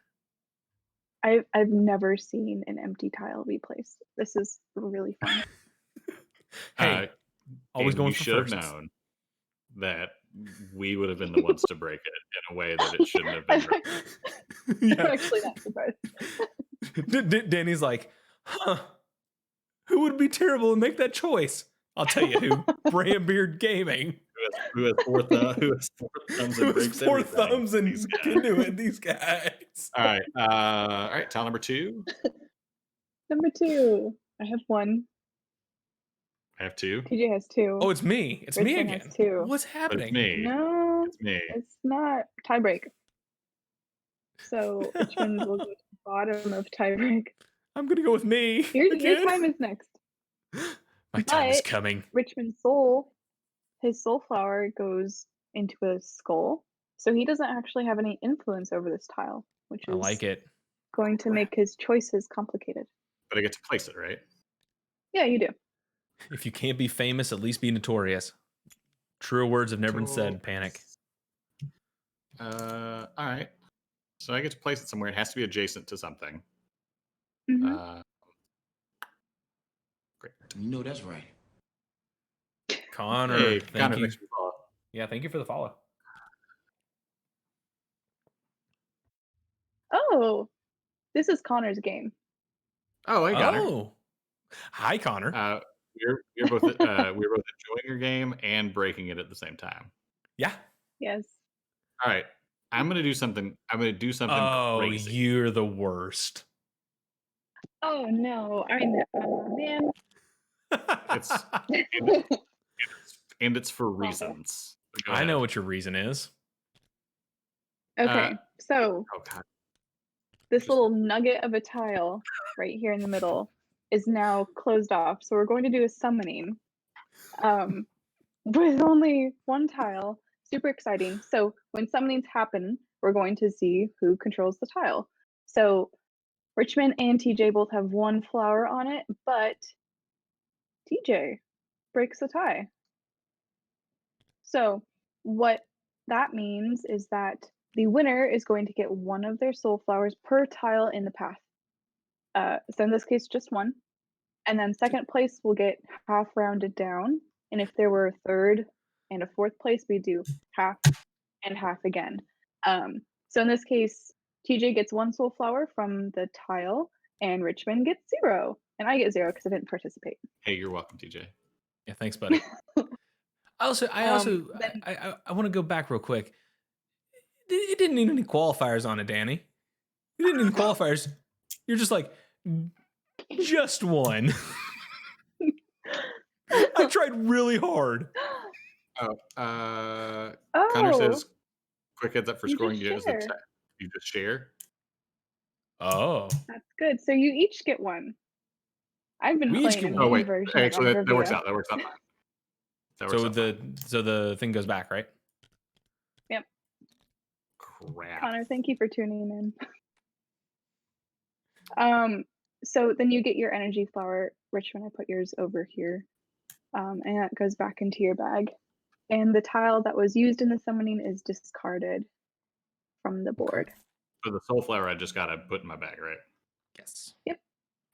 I've never seen an empty tile be placed. This is really fun. Hey, always and going you for should have firsts. known that we would have been the ones to break it in a way that it shouldn't have been. I'm Yeah. actually not surprised. Danny's like, huh? Who would be terrible and make that choice? I'll tell you who. Brandbeard Gaming. Who has four thumbs and breaks Four everything. thumbs and These guys. can do it. These guys. All right. Tile number 2. Number 2. I have 1. I have 2. TJ has 2. Oh, it's me. It's me Richmond has again. 2. What's But happening? it's me. No, It's me. it's not tiebreak. So Richmond will go to the bottom of tiebreak. I'm gonna go with me. Your again. time is next. My time is But coming. Richmond's soul, his soul flower goes into a skull, so he doesn't actually have any influence over this tile, which I is like it. going to make his choices complicated. But I get to place it, right? Yeah, you do. If you can't be famous, at least be notorious. Truer words have never been said. Panic. All right. So I get to place it somewhere. It has to be adjacent to something. Mhm. Great. You know that's right. Connor, Hey, thank Connor, you. thanks for the follow. Yeah, thank you for the follow. Oh, this is Connor's game. Oh, hey, Connor. Oh, hi, Connor. We're both enjoying your game and breaking it at the same time. Yeah. Yes. All right. I'm gonna do something. Oh, crazy. you're the worst. Oh no, I know. Oh man. And it's for reasons. Go I ahead. know what your reason is. Okay, so Oh God. this little nugget of a tile right here in the middle is now closed off. So we're going to do a summoning with only 1 tile. Super exciting. So when summonings happen, we're going to see who controls the tile. So Richmond and TJ both have 1 flower on it, but TJ breaks the tie. So what that means is that the winner is going to get 1 of their soul flowers per tile in the path. So in this case, just 1. And then second place will get half rounded down. And if there were a third and a fourth place, we do half and half again. So in this case, TJ gets 1 soul flower from the tile, and Richmond gets 0. And I get 0 because I didn't participate. Hey, you're welcome, TJ. Yeah, thanks, buddy. I want to go back real quick. It didn't need any qualifiers on it, Danny. It didn't need qualifiers. You're just like, just 1. I tried really hard. Connor Oh, says, "Quick heads up for You scoring. just You share. you just share." Oh, that's good. So you each get 1. I've been We each playing get a one. mini Oh wait, version hey, of so that Umbra works Via. out. That works out fine. so the thing goes back, right? Yep. Crap. Connor, thank you for tuning in. So then you get your energy flower. Richmond, I put yours over here. And that goes back into your bag. And the tile that was used in the summoning is discarded from the board. So the soul flower I just gotta put in my bag, right? Yes. Yep.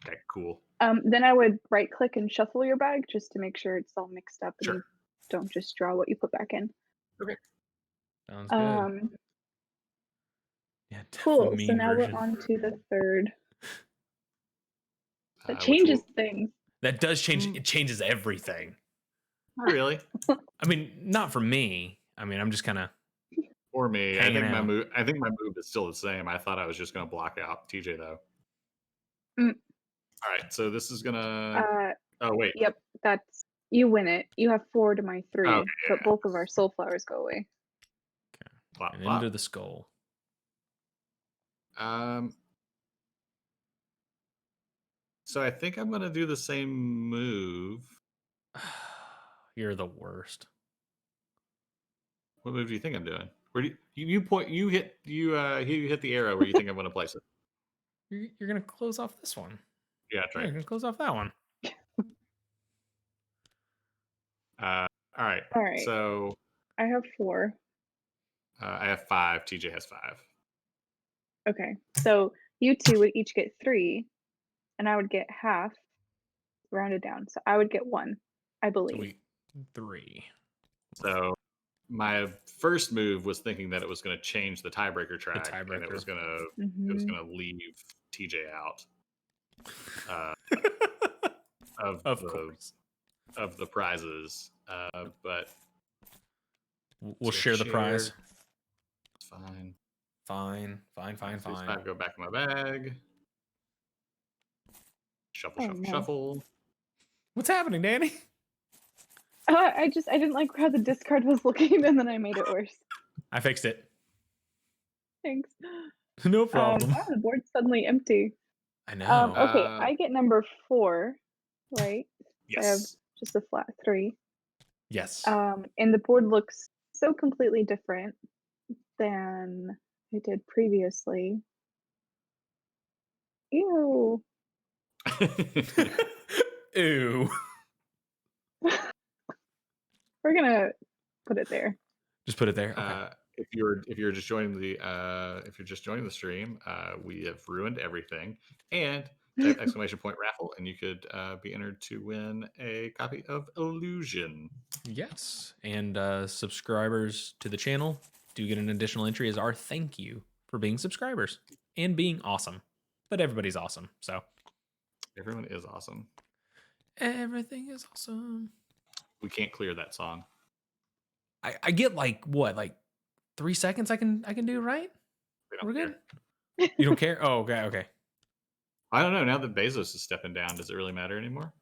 Okay, cool. Then I would right click and shuffle your bag just to make sure it's all mixed up and Sure. you don't just draw what you put back in. Sounds good. Yeah, Yeah, cool. So mean now version. we're on to the third. That Which changes will- things. That does change. It changes everything. Not really. I mean, not for me. I mean, I'm just kind of. For me, Hanging out. I think my move is still the same. I thought I was just going to block out TJ though. Mm. All right, so this is gonna. Uh, Oh wait. yep, that's you win it. You have 4 to my 3, Okay, but yeah. both of our soul flowers go away. Plop, And plop. into the skull. So I think I'm gonna do the same move. You're the worst. What move do you think I'm doing? Where do you point? You hit the arrow where you think I'm gonna place it. You're gonna close off this one. Yeah, that's Yeah, right. you're gonna close off that one. All right. All right. So I have 4. I have 5. TJ has 5. Okay. So you two would each get 3, and I would get half rounded down. So I would get 1, I So believe. we 3. So my first move was thinking that it was going to change the tiebreaker track, and it tiebreaker. was going to Mhm. leave TJ out of course. of the prizes. But We'll share the prize. It's fine. Fine. These 5 go back in my bag. Shuffle, Oh, shuffle, no. shuffle. What's happening, Danny? I didn't like how the discard was looking, and then I made it worse. I fixed it. Thanks. No problem. Wow, the board's suddenly empty. I know. Okay, I get number 4, right? Yes. I have just a flat 3. Yes. And the board looks so completely different than it did previously. Ew. Ew. We're gonna put it there. Just put it there. Okay. If you're just joining the stream, we have ruined everything. And type exclamation point raffle, and you could be entered to win a copy of Illusion. Yes. And subscribers to the channel do get an additional entry as our thank you for being subscribers and being awesome. But everybody's awesome. So Everyone is awesome. everything is awesome. We can't clear that song. I get like 3 seconds I can do, right? We're good. You don't care? Oh, okay. I don't know. Now that Bezos is stepping down, does it really matter anymore?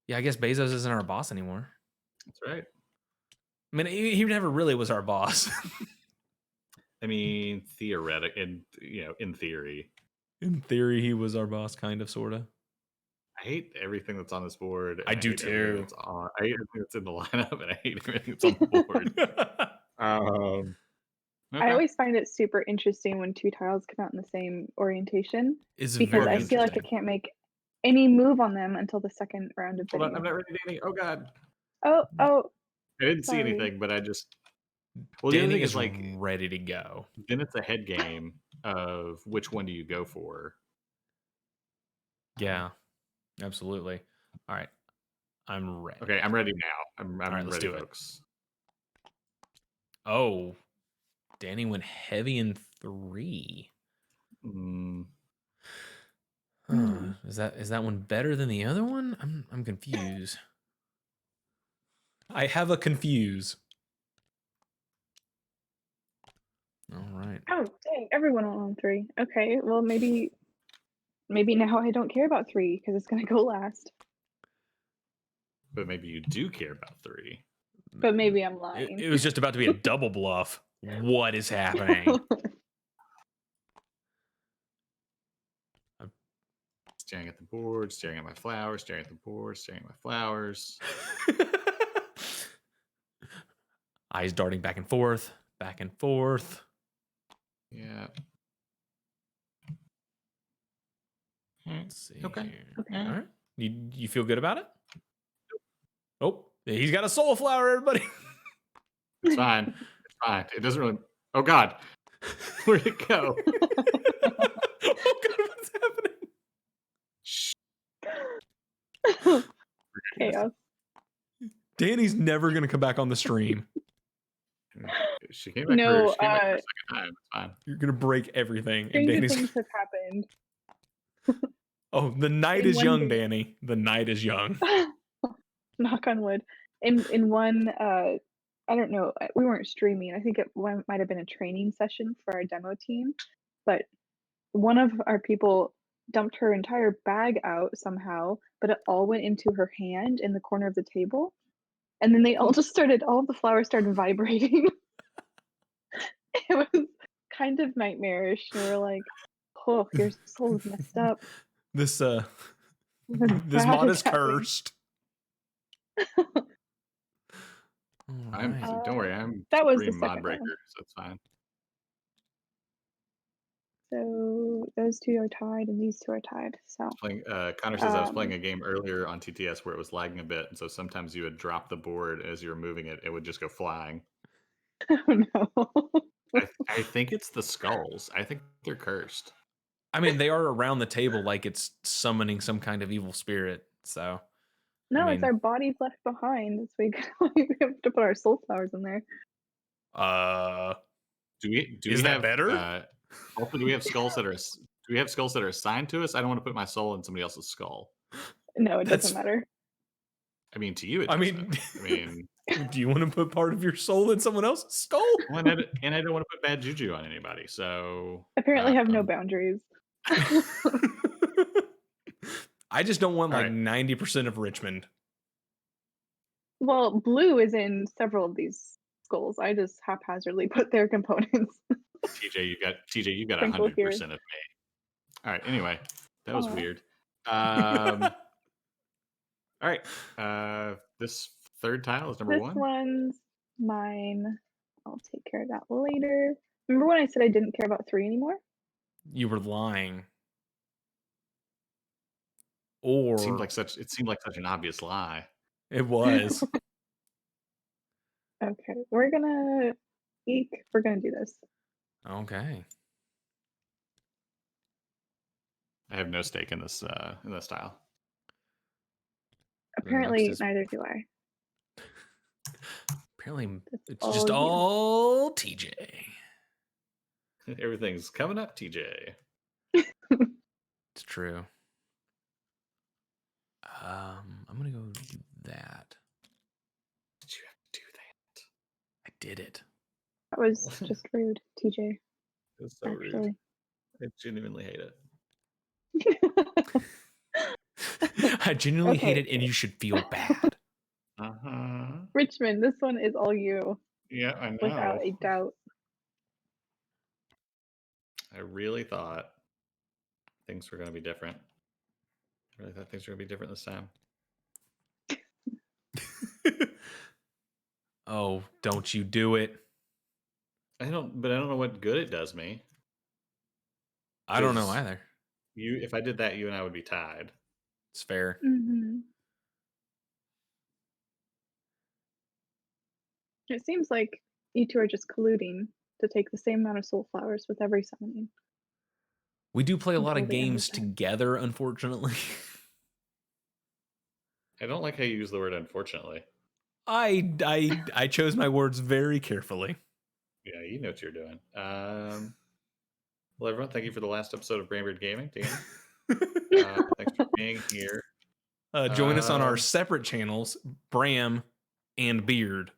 Yeah, I guess Bezos isn't our boss anymore. That's right. I mean, he never really was our boss. I mean, theoretically, in theory. In theory, he was our boss, kind of, sort of. I hate everything that's on this board. I do too. I hate everything that's in the lineup, and I hate everything that's on the board. I always find it super interesting when 2 tiles come out in the same orientation because I feel like I can't make any move on them until the second round of Hold on, bidding. I'm not ready, Danny. Oh God. Oh. I didn't see Sorry. anything, but I just. Well, the other thing is like ready to go. Then it's a head game of which one do you go for? Yeah, absolutely. All right, I'm ready. Okay, I'm ready now. I'm All right, let's ready, do folks. Oh, Danny went heavy in 3. Is that one better than the other one? I'm confused. I have a confuse. All right. Oh, dang! Everyone went on 3. Okay, well maybe now I don't care about 3 because it's gonna go last. But maybe you do care about 3. But maybe I'm lying. It was just about to be a double bluff. What is happening? Staring at the board, staring at my flowers, staring at the board, staring at my flowers. Eyes darting back and forth, back and forth. Yeah. Let's see. Okay. All right. You feel good about it? Oh, he's got a soul flower, everybody. It's fine. It's fine. It doesn't really. Oh God, where'd it go? Oh God, what's happening? Chaos. Danny's never gonna come back on the stream. She came back for a second time. It's fine. You're gonna break everything. Stranger And Danny's things have happened. Oh, the night is young, Danny. The night is young. Knock on wood. In one I don't know. We weren't streaming. I think it might have been a training session for our demo team, but one of our people dumped her entire bag out somehow, but it all went into her hand in the corner of the table. And then they all of the flowers started vibrating. It was kind of nightmarish. And we were like, oh, your soul is messed up. This Something this bad mod is is happening. cursed. All I'm right. don't worry, I'm That was the supreme mod second breaker, round. so it's fine. So those two are tied and these two are tied. So Playing Connor says I was playing a game earlier on TTS where it was lagging a bit, and so sometimes you would drop the board as you were moving it, it would just go flying. oh no. I think it's the skulls. I think they're cursed. I mean, they are around the table like it's summoning some kind of evil spirit. So No, I it's mean, our bodies left behind. So we have to put our soul flowers in there. Do we Is that have better? also do we have skulls that are assigned to us? I don't want to put my soul in somebody else's skull. No, it That's- doesn't matter. I mean, to you it I doesn't. mean, do you want to put part of your soul in someone else's skull? Well, and I don't want to put bad juju on anybody. So Apparently have no boundaries. I just don't want All like right. 90% of Richmond. Well, blue is in several of these skulls. I just haphazardly put their components. TJ, you got Sprinkle 100% here. of me. All right. Anyway, that was Aw. weird. All right. This third tile is number This one. one's mine. I'll take care of that later. Remember when I said I didn't care about 3 anymore? You were lying. Or It seemed like such an obvious lie. it was. Okay, we're gonna do this. Okay. I have no stake in this tile. Apparently, is- neither do I. Apparently, That's it's just all you. all TJ. Everything's coming up, TJ. It's true. I'm gonna go do that. Did you have to do that? I did it. That was just rude, TJ. It's so rude. Actually. I genuinely hate it. I genuinely hate Okay. it, and you should feel bad. Richmond, this one is all you. Yeah, I know. Without a doubt. I really thought things were going to be different. I really thought things were going to be different this time. Oh, don't you do it. I don't know what good it does me. I don't know 'Cause either. if I did that, you and I would be tied. It's fair. Mm-hmm. It seems like you two are just colluding to take the same amount of soul flowers with every summoning. We do play a lot of Until the end of games time. together, unfortunately. I don't like how you use the word unfortunately. I chose my words very carefully. Yeah, you know what you're doing. Well, everyone, thank you for the last episode of Brainbird Gaming. Dan. Thanks for being here. Join us on our separate channels, Bram and Beard.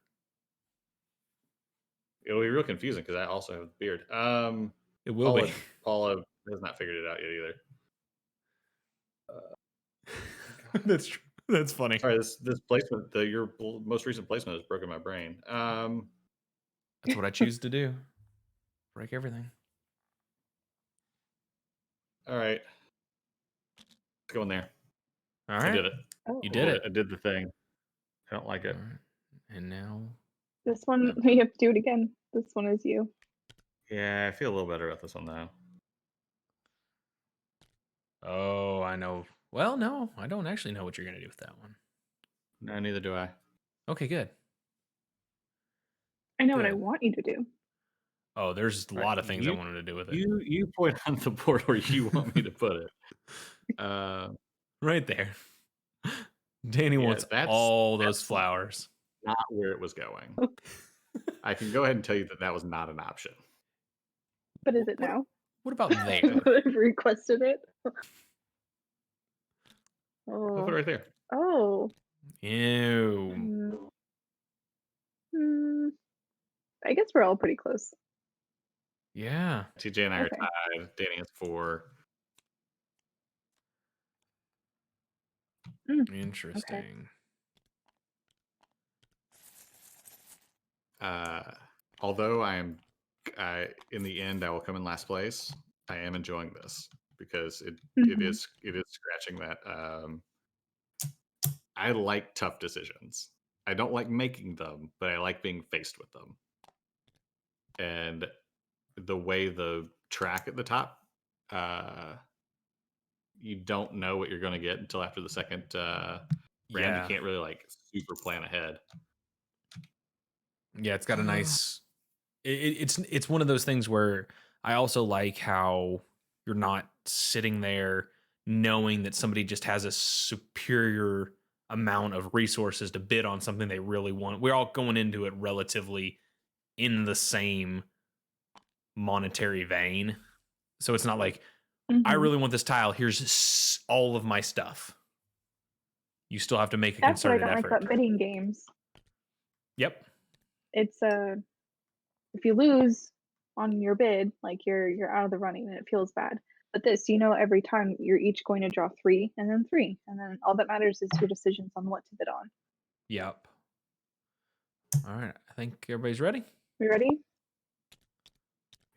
It'll be real confusing because I also have a beard. It will be. Paula has not figured it out yet either. That's true. That's funny. Sorry, this placement, your most recent placement has broken my brain. That's what I choose to do. Break everything. All right, let's go in there. All right. I did it. Oh. You did it. I did the thing. I don't like it. All right. And now This one, we have to do it again. This one is you. Yeah, I feel a little better about this one now. Oh, I know. Well, no, I don't actually know what you're gonna do with that one. No, neither do I. Okay, good. I know what I Good. want you to do. Oh, there's a Right, lot of things I wanted to do with it. You point on the board where you want me to put it. Right there. Danny Yeah, wants that's- all those that's- flowers. Not where it was going. I can go ahead and tell you that was not an option. But is it now? What about there? I've requested it. I'll put it Oh. right there. Oh. Ew. Mm. Mm, I guess we're all pretty close. Yeah. TJ and I Okay. are tied. Danny has 4. Interesting. Although in the end, I will come in last place. I am enjoying this because it Mhm. is scratching that. I like tough decisions. I don't like making them, but I like being faced with them. And the way the track at the top, you don't know what you're going to get until after the second round. Yeah. You can't really like super plan ahead. Yeah, it's got a nice. It's one of those things where I also like how you're not sitting there knowing that somebody just has a superior amount of resources to bid on something they really want. We're all going into it relatively in the same monetary vein. So it's not like I Mhm. really want this tile. Here's all of my stuff. You still have to make a That's what I concerted don't like effort. about bidding games. Yep. It's if you lose on your bid, like you're out of the running and it feels bad. But this, every time you're each going to draw 3 and then 3, and then all that matters is your decisions on what to bid on. Yep. All right. I think everybody's ready. We ready?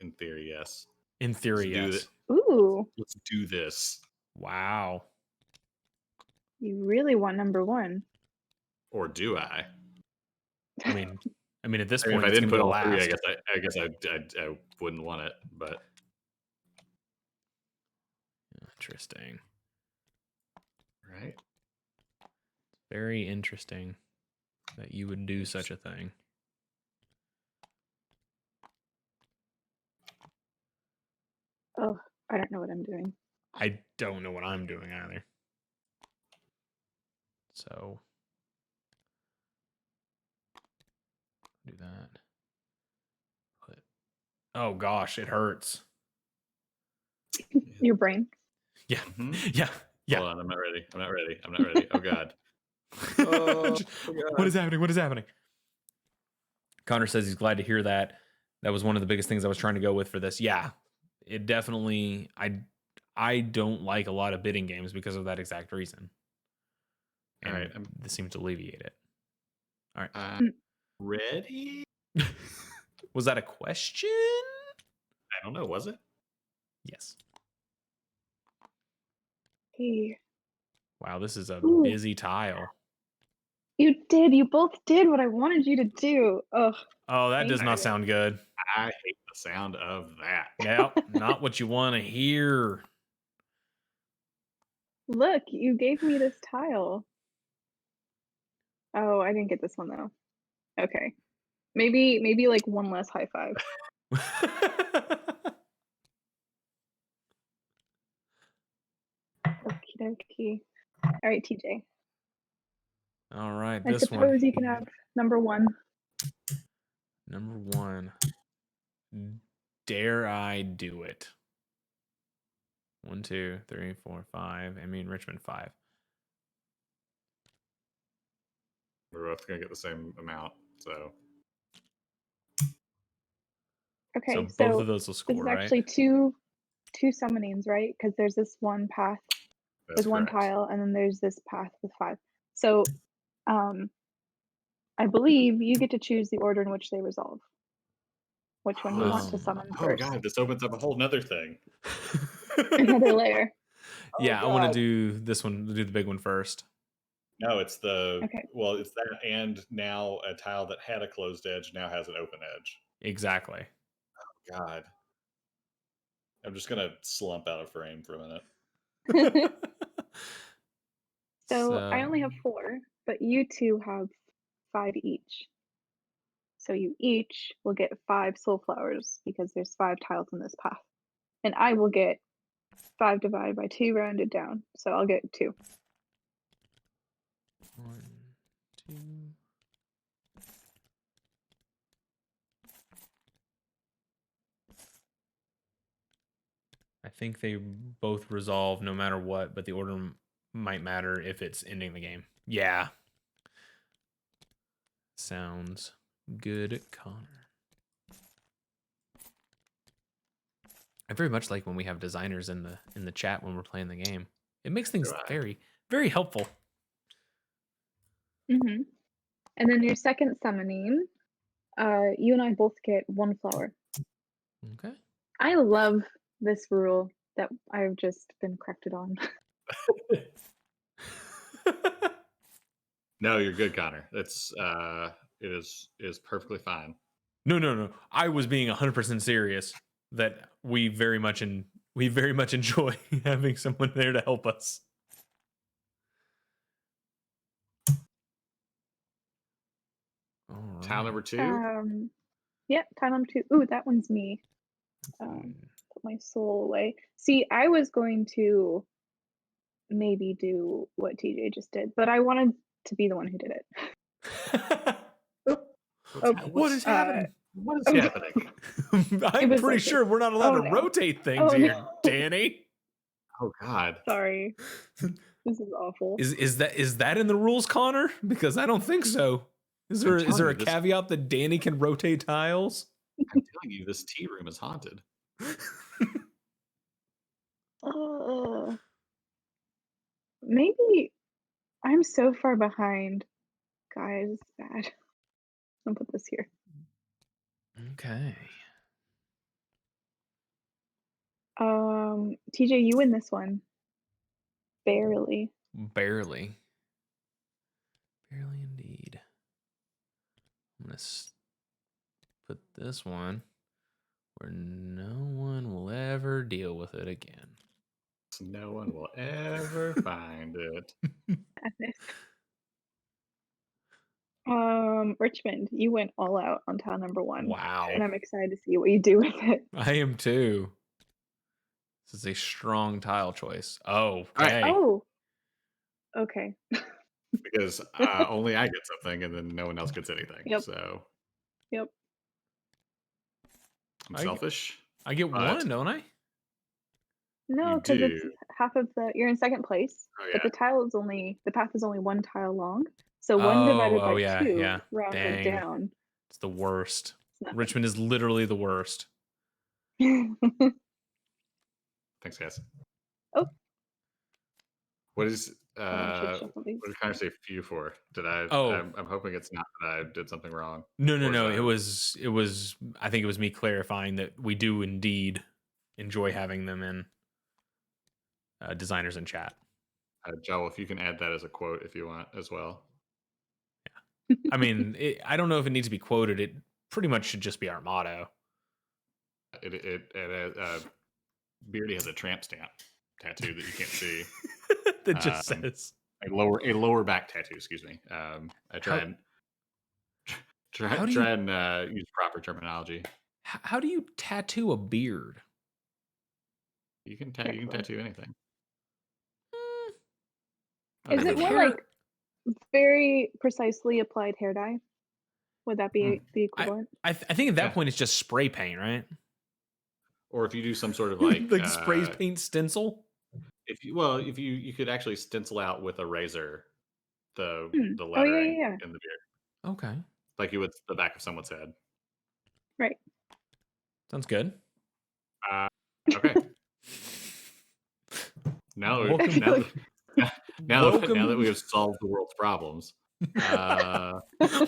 In theory, yes. In theory, Let's yes. Ooh, Let's do this. Wow. you really want number 1. Or do I? I mean, at this I mean, point, if I it's didn't going to put be the all 3, last. I guess I wouldn't want it. But Interesting. right. Very interesting that you would do such a thing. Oh, I don't know what I'm doing. I don't know what I'm doing either. So do that. Put. Oh gosh, it hurts. Your brain. Yeah. Mhm. Yeah. Yeah. Hold on, I'm not ready. Oh God. Oh, What is happening? What is happening? Connor says he's glad to hear that. That was one of the biggest things I was trying to go with for this. Yeah, it definitely. I don't like a lot of bidding games because of that exact reason. And All right, this seems to alleviate it. All right. Mm. ready? Was that a question? I don't know. Was it? Yes. Hey. Wow, this is a Ooh. busy tile. You did. You both did what I wanted you to do. Ugh. Oh, that Thank does not you. sound good. I hate the sound of that. Yep, not what you want to hear. Look, you gave me this tile. Oh, I didn't get this one though. Okay. Maybe like one less high five. Okie dokie. All right, TJ. All right, I this one. suppose you can have number 1. Number 1. Dare I do it? 1, 2, 3, 4, 5. I mean, Richmond 5. We're both gonna get the same amount. So Okay, So both so of those will this score, is right? actually two summonings, right? Because there's this one path that's with one correct. tile, and then there's this path with 5. So, I believe you get to choose the order in which they resolve. Which one you want to summon Oh first? God, this opens up a whole nother thing. Another layer. Yeah, Oh, I want to God. do this one. Do the big one first. No, it's Okay. it's that, and now a tile that had a closed edge now has an open edge. Exactly. God, I'm just gonna slump out of frame for a minute. So I only have 4, but you two have 5 each. So you each will get 5 soul flowers because there's 5 tiles in this path. And I will get 5 divided by 2 rounded down. So I'll get 2. 1, 2. I think they both resolve no matter what, but the order might matter if it's ending the game. Yeah. Sounds Good Connor. I very much like when we have designers in the chat when we're playing the game. It makes things Right. very, very helpful. Mm-hmm. And then your second summoning, you and I both get 1 flower. Okay. I love this rule that I've just been corrected on. No, you're good, Connor. It's it is perfectly fine. No. I was being 100% serious that we very much enjoy having someone there to help us. All Tile right. number 2. Yeah, tile number 2. Ooh, that one's me. Put my soul away. See, I was going to maybe do what TJ just did, but I wanted to be the one who did it. What is happening? What is happening? I'm was pretty like sure we're not allowed to no. rotate things here, Danny. Oh God. Sorry. This is awful. Is that in the rules, Connor? Because I don't think so. Is there a caveat that Danny can rotate tiles? I'm telling you, this tea room is haunted. Maybe I'm so far behind. Guys, it's bad. I'll put this here. Okay. TJ, you win this one. Barely. Barely indeed. I'm gonna put this one where no one will ever deal with it again. No one will ever find it. Richmond, you went all out on tile number 1. Wow. And I'm excited to see what you do with it. I am too. This is a strong tile choice. Oh, okay. Oh. Okay. Because only I get something and then no one else gets anything. Yep. So Yep. I'm selfish. I get one, don't I? No, because it's half of you're in second place, but the path is only 1 tile long. So 1 divided by 2 rounds it down. It's the worst. Richmond is literally the worst. Thanks, guys. Oh. What is what did Connor say few for? Did I I'm hoping it's not that I did something wrong. No. It was I think it was me clarifying that we do indeed enjoy having them in designers in chat. Joel, if you can add that as a quote if you want as well. Yeah. I mean, I don't know if it needs to be quoted. It pretty much should just be our motto. Beardy has a tramp stamp tattoo that you can't see. That just says a lower back tattoo. Excuse me. I try and use proper terminology. How do you tattoo a beard? You can tattoo anything. Is it more like very precisely applied hair dye? Would that be the equivalent? I think at that point it's just spray paint, right? Or if you do some sort of like spray paint stencil. If you could actually stencil out with a razor the lettering in the beard. Okay. Like you would the back of someone's head. Right. Sounds good. Okay. Now that we have solved the world's problems.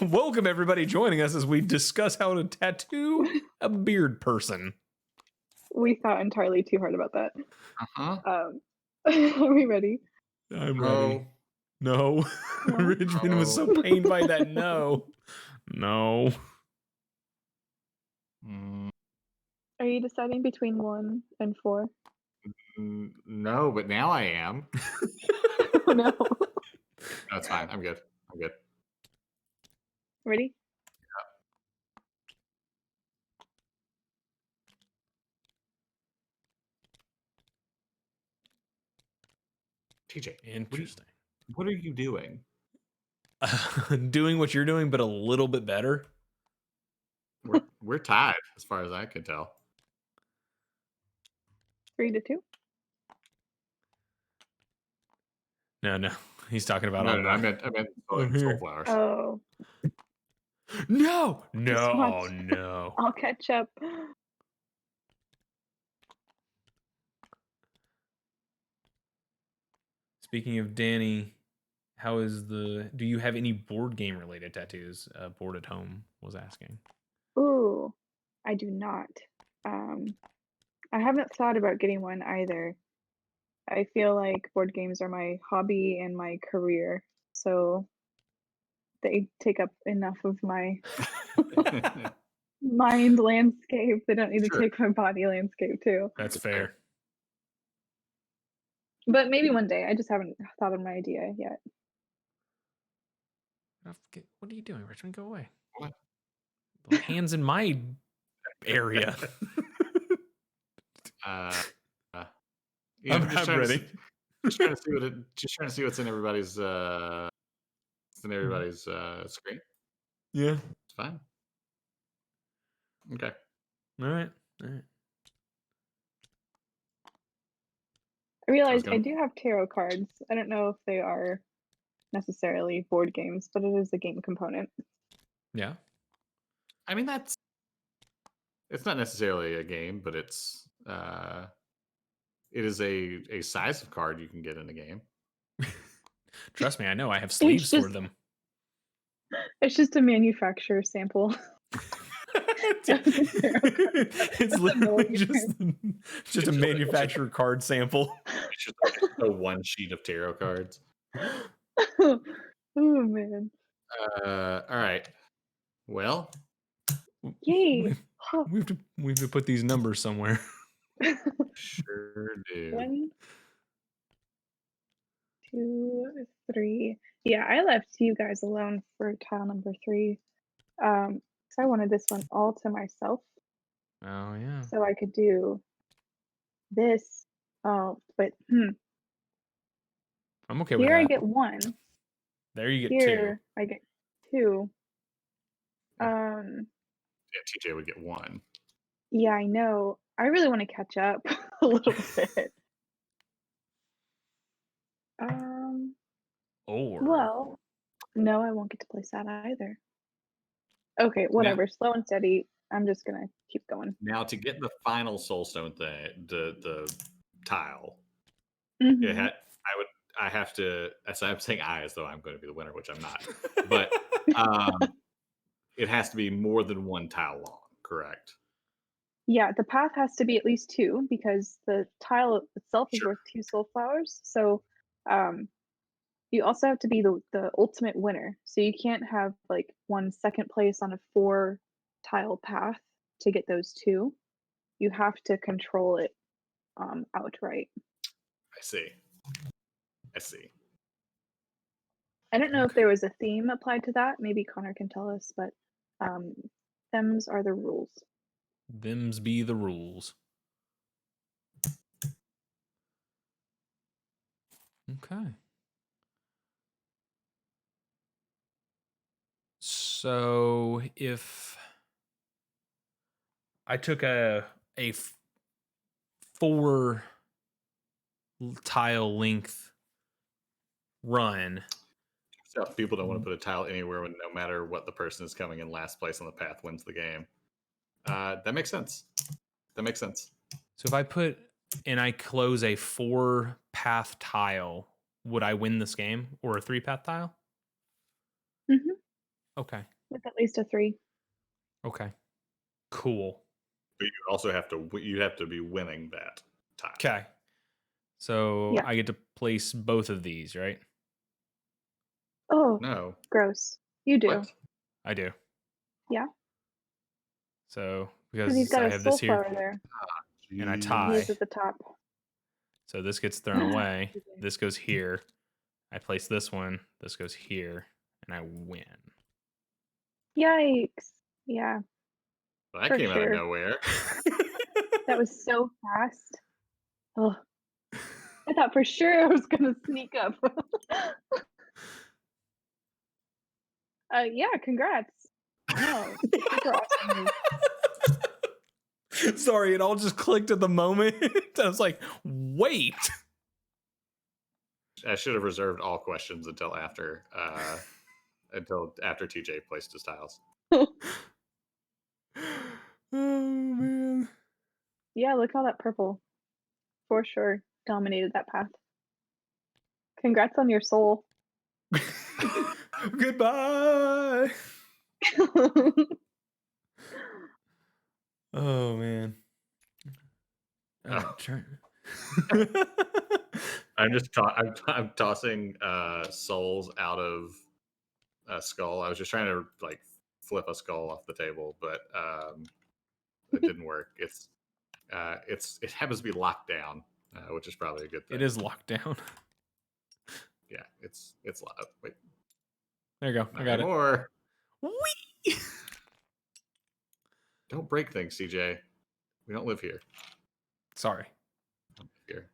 Welcome everybody joining us as we discuss how to tattoo a beard person. We thought entirely too hard about that. Uh-huh. Are we ready? I'm ready. No. Richmond was so pained by that. No. Are you deciding between 1 and 4? No, but now I am. Oh, no. No, it's fine. I'm good. Ready? TJ, interesting. What are you doing? Doing what you're doing, but a little bit better. We're tied, as far as I can tell. 3-2. No. He's talking about I meant soul flowers. Oh. No, Just no, watch. no. I'll catch up. Speaking of Danny, how is the? Do you have any board game related tattoos? Board at home was asking. Ooh, I do not. Um, I haven't thought about getting one either. I feel like board games are my hobby and my career, so they take up enough of my mind landscape. They don't need to Sure. take my body landscape too. That's That's fair. fair. But maybe one day. I just haven't thought of my idea yet. What are you doing, Richmond? Go away. What? Hands in my area. You know, I'm ready. just trying to see what's in everybody's screen. Yeah. It's fine. Okay. All right. All right. I realized gonna- I do have tarot cards. I don't know if they are necessarily board games, but it is a game component. Yeah. I mean, it's not necessarily a game, but it is a size of card you can get in a game. Trust me, I know. I have sleeves for just- them. It's just a manufacturer sample. It's literally just a manufacturer card sample. It's just a one sheet of tarot cards. Oh man. All right. Well, Yay. We have to put these numbers somewhere. sure do. 1, 2, 3. Yeah, I left you guys alone for tile number 3. Because I wanted this one all to myself, Oh yeah. so I could do this. Oh, but I'm okay with here that. I get 1. There you get Here I get 2. Yeah, TJ would get 1. Yeah, I know. I really want to catch up a little bit. Or Well, no, I won't get to place that either. Okay, whatever. Slow and steady. I'm just gonna keep going. Now to get the final soulstone thing, the tile, Mhm. I have to. As I'm saying, as though I'm going to be the winner, which I'm not. But it has to be more than 1 tile long, correct? Yeah, the path has to be at least 2 because the tile itself is Sure. worth 2 soul flowers. So, you also have to be the ultimate winner. So you can't have like 1 second place on a 4 tile path to get those 2. You have to control it outright. I see. I don't know if there was a theme applied to that. Maybe Connor can tell us, but thems are the rules. Them's be the rules. Okay. So if I took a 4 tile length run, So if people don't want to put a tile anywhere, when no matter what the person is coming in last place on the path wins the game. That makes sense. so if I put and I close a 4 path tile, would I win this game, or a 3 path tile? Mhm. Okay. With at least a 3. Okay. Cool. But you also have to be winning that tile. Okay. So Yeah. I get to place both of these, right? Oh, No. gross. You do. What? I do. Yeah. So Because he's because got I a have soul this here flower there. and I Jeez. tie. He's at the top. So this gets thrown away. This goes here. I place this one. This goes here, and I win. Yikes. Yeah. Well, that For came out of sure. nowhere. That was so fast. Oh, I thought for sure I was gonna sneak up. Yeah, congrats. No, super awesome move. Sorry, it all just clicked at the moment. I was like, wait. I should have reserved all questions until after TJ placed his tiles. man. Yeah, look how that purple for sure dominated that path. Congrats on your soul. Goodbye. Oh man. Oh. Turn. I'm tossing souls out of a skull. I was just trying to like flip a skull off the table, but it didn't work. It happens to be locked down, which is probably a good thing. It is locked down. Yeah, it's locked. Wait, There you go. not I got anymore. it. Whee! Don't break things, CJ. We don't live here. Sorry. Here.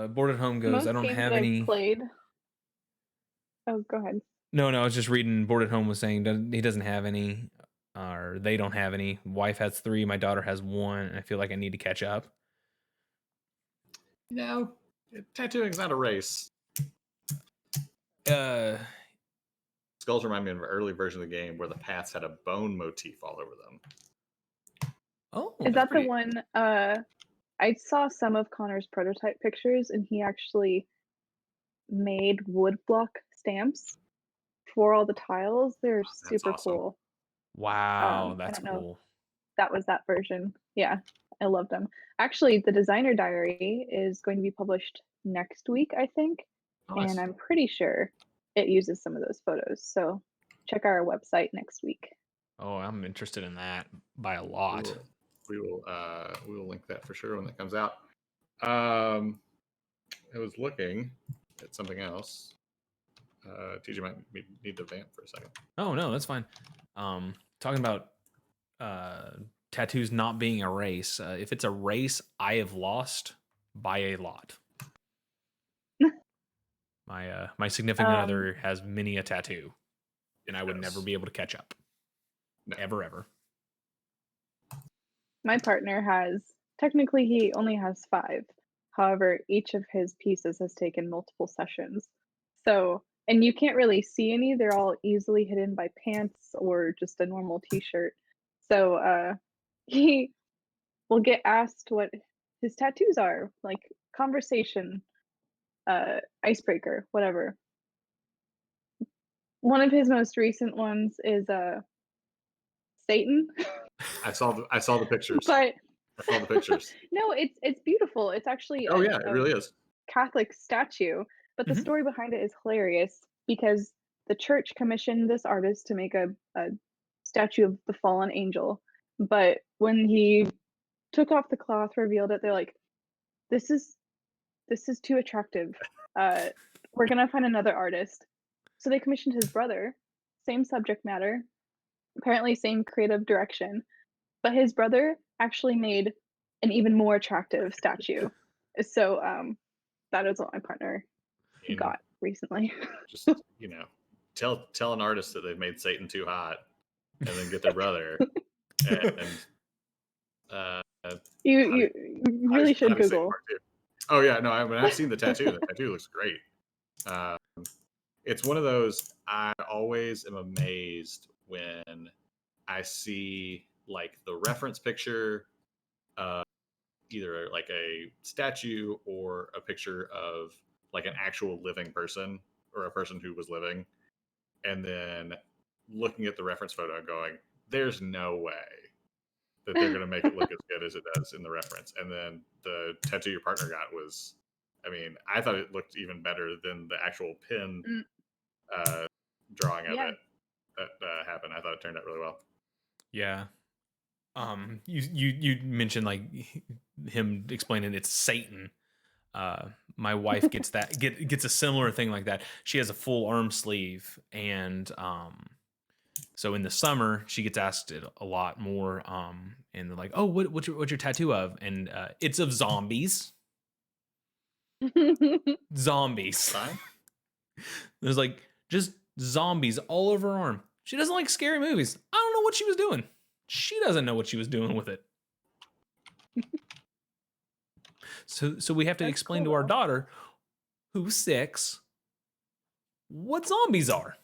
Board at Home goes, Most I don't games have that any. I've played. Oh, go ahead. No, I was just reading. Board at Home was saying he doesn't have any, or they don't have any. Wife has 3. My daughter has 1. And I feel like I need to catch up. No, tattooing is not a race. Skulls remind me of an early version of the game where the paths had a bone motif all over them. Oh, Is that pretty the one? I saw some of Connor's prototype pictures, and he actually made woodblock stamps for all the tiles. They're super awesome. cool. wow, I that's don't know. cool. That was that version. Yeah, I love them. Actually, the designer diary is going to be published next week, I think, Nice. and I'm pretty sure it uses some of those photos. So check our website next week. Oh, I'm interested in that by a lot. We will link that for sure when that comes out. I was looking at something else. TJ might need to vamp for a second. Oh no, that's fine. Talking about tattoos not being a race. If it's a race, I have lost by a lot. My significant other has many a tattoo, and I would never be able to catch up. No. Ever. My partner technically he only has 5. However, each of his pieces has taken multiple sessions. So, and you can't really see any. They're all easily hidden by pants or just a normal t-shirt. So, he will get asked what his tattoos are, like conversation, icebreaker, whatever. One of his most recent ones is Satan. I saw the pictures. But I saw the pictures. No, it's beautiful. It's actually it really is. Catholic statue, but the story behind it is hilarious because the church commissioned this artist to make a statue of the fallen angel. But when he took off the cloth, revealed it, they're like, this is too attractive. We're gonna find another artist. So they commissioned his brother, same subject matter, apparently same creative direction, but his brother actually made an even more attractive statue. So that is what my partner got recently. Just tell an artist that they've made Satan too hot, and then get their brother. You really should Google. Oh yeah, no, I've seen the tattoo. The tattoo looks great. It's one of those. I always am amazed when I see like the reference picture of either like a statue or a picture of like an actual living person or a person who was living, and then looking at the reference photo and going, there's no way that they're going to make it look as good as it does in the reference. And then the tattoo your partner got was, I thought it looked even better than the actual pin drawing of it that happened. I thought it turned out really well. Yeah. You mentioned like him explaining it's Satan. My wife gets gets a similar thing like that. She has a full arm sleeve, and so in the summer she gets asked it a lot more. And they're like, "Oh, what's your tattoo of?" And it's of zombies. Zombies. Fine. There's like just zombies all over her arm. She doesn't like scary movies. I don't know what she was doing. She doesn't know what she was doing with it. So we have to explain to our daughter, who's 6, what zombies are.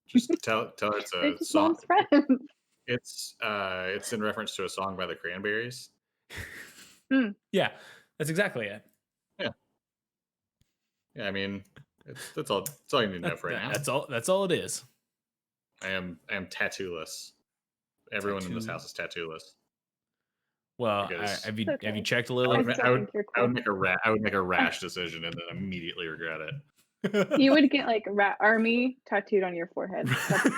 Just tell her it's They're a just song. mom's friends. It's in reference to a song by the Cranberries. Mm. Yeah, that's exactly it. Yeah. Yeah, I mean, that's all you need to know for right now. That's all it is. I am tattoo-less. Everyone in this house is tattoo-less. Well, Because have It's you okay. checked I Lilith? still think you're I would cool. make a rash decision and then immediately regret it. You would get like Rat Army tattooed on your forehead. That's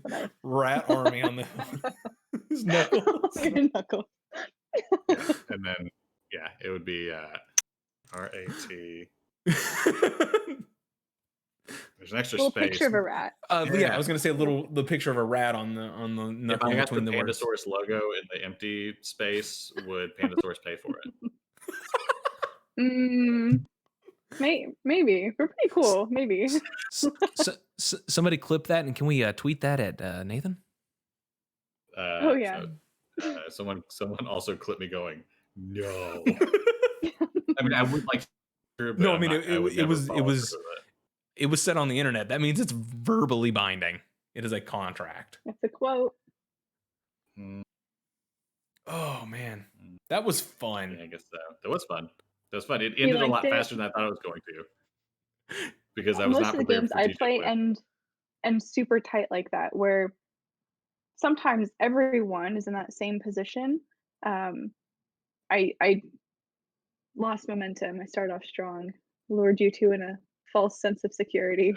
what I Rat Army on his knuckles. on your knuckles. Yeah. And then it would be RAT. There's an extra Little space. picture of a rat. Yeah, I was gonna say the picture of a rat on the If knuckle I got the between the words. Pandasaurus logo in the empty space, would Pandasaurus pay for it? Maybe. We're pretty cool. Maybe. Somebody clip that, and can we tweet that at Nathan? Oh yeah. Someone also clip me going, no. I mean, I would like to, but No, I mean it was said on the internet. That means it's verbally binding. It is a contract. That's a quote. Oh man, that was fun. Yeah, I guess so. That was fun. It ended a lot faster than I thought it was going to, because I was Most not of the prepared games for I TJ play Whip. and super tight like that, where sometimes everyone is in that same position. I lost momentum. I started off strong, lured you to in a false sense of security.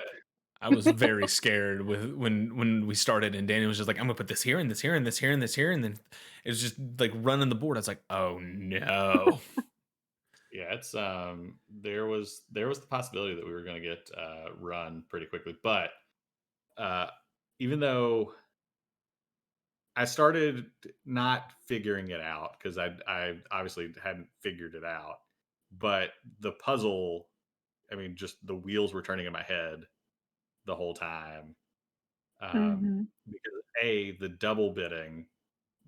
I was very scared with when we started, and Danny was just like, "I'm gonna put this here and this here and this here and this here," and then it was just like running the board. I was like, "Oh no!" Yeah, it's there was the possibility that we were going to get run pretty quickly, but even though I started not figuring it out, because I obviously hadn't figured it out, but the puzzle, I mean, just the wheels were turning in my head the whole time. Because the double bidding,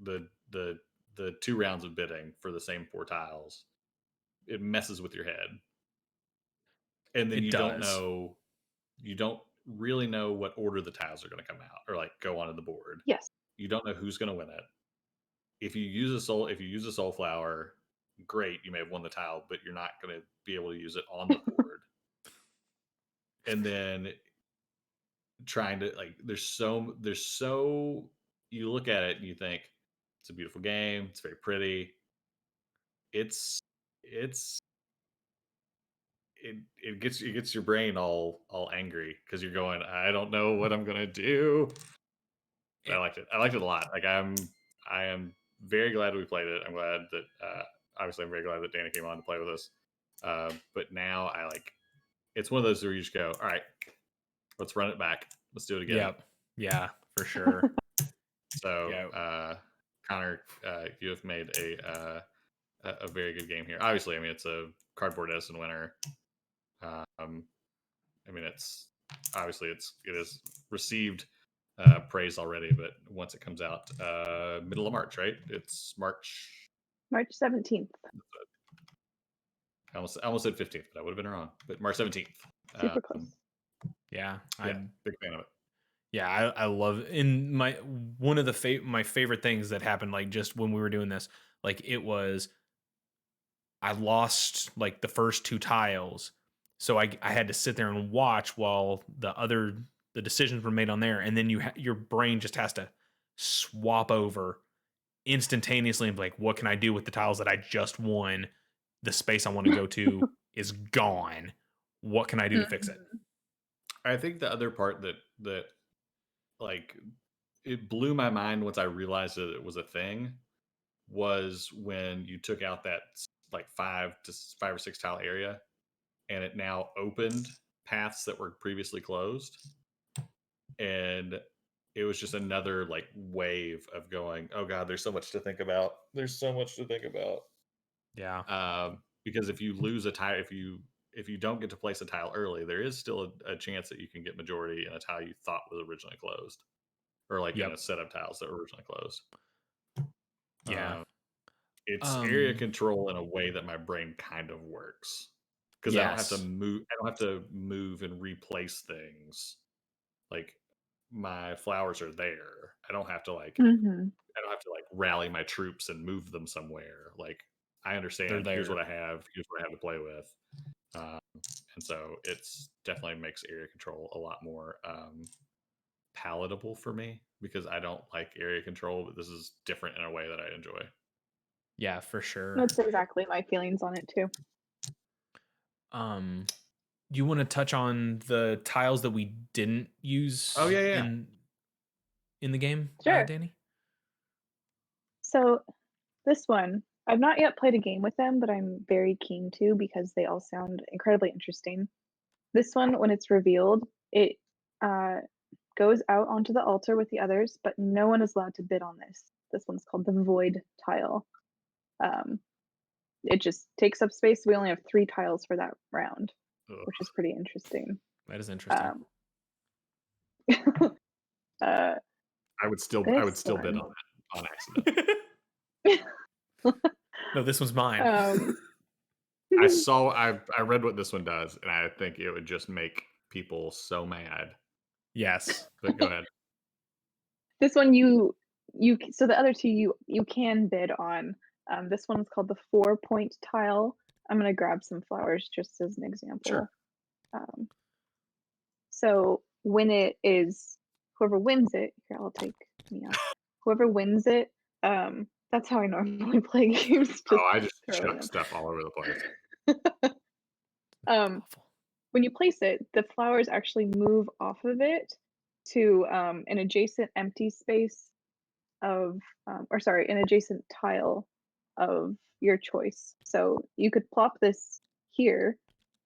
the the the 2 rounds of bidding for the same 4 tiles, it messes with your head, and then It you does. don't really know what order the tiles are going to come out or like go onto the board. Yes. You don't know who's going to win it. If you use a soul flower, great, you may have won the tile, but you're not going to be able to use it on the board. And then trying to there's so you look at it and you think it's a beautiful game, it's very pretty. It's it gets your brain all angry, because you're going, I don't know what I'm gonna do. But I liked it a lot. I am very glad we played it. I'm glad that obviously I'm very glad that Danny came on to play with us. But now it's one of those where you just go, all right, let's run it back, let's do it again. Yep. Yeah, for sure. So Connor, you have made a very good game here. Obviously, I mean, it's a Cardboard Edison winner. I mean, it has received praise already, but once it comes out, middle of March, right? It's March 17th. I almost said 15th, but I would have been wrong. But March 17th. Super close. Yeah, I'm big fan of it. Yeah, I love in my one of the my favorite things that happened, like just when we were doing this, like it was I lost like the first 2 tiles, so I had to sit there and watch while the decisions were made on there, and then your brain just has to swap over instantaneously and be like, what can I do with the tiles that I just won? The space I want to go to is gone. What can I do to fix it? I think the other part that like it blew my mind once I realized that it was a thing was when you took out that like 5 or 6 tile area, and it now opened paths that were previously closed, and it was just another like wave of going, oh god, there's so much to think about. Yeah. Because if you lose a tile, if you don't get to place a tile early, there is still a chance that you can get majority in a tile you thought was originally closed, or like in a set of tiles that were originally closed. Yeah. It's area control in a way that my brain kind of works, because I don't have to move and replace things. Like my flowers are there. I don't have to Mhm. rally my troops and move them somewhere. Like I They're understand. Here's what there. I have. Here's what I have to play with. Um, and so it's definitely makes area control a lot more palatable for me because I don't like area control, but this is different in a way that I enjoy. Yeah, for sure. That's exactly my feelings on it too. Um, you want to touch on the tiles that we didn't Oh use yeah, yeah. in the game, Sure. Danny? So this one, I've not yet played a game with them, but I'm very keen to because they all sound incredibly interesting. This one, when it's revealed, it uh, goes out onto the altar with the others, but no one is allowed to bid on this. This one's called the Void tile. Um, it just takes up space. We only have 3 tiles for that round, Ugh, which is pretty interesting. That is interesting. Um, uh, I would this still bid one, on it on accident. No, this one's mine. um, I read what this one does, and I think it would just make people so mad. Yes. But go ahead. this one so the other 2 you can bid on. This one's called the 4-point tile. I'm gonna grab some flowers just as an Sure. example. Um, so when it is whoever wins it, here I'll take me off. Whoever wins it, that's how I normally play games. Just Oh, I just throwing chuck them. stuff all over the place. Um, Awful. when you place it, the flowers actually move off of it to an adjacent empty space of, or sorry, an adjacent tile of your choice. So you could plop this here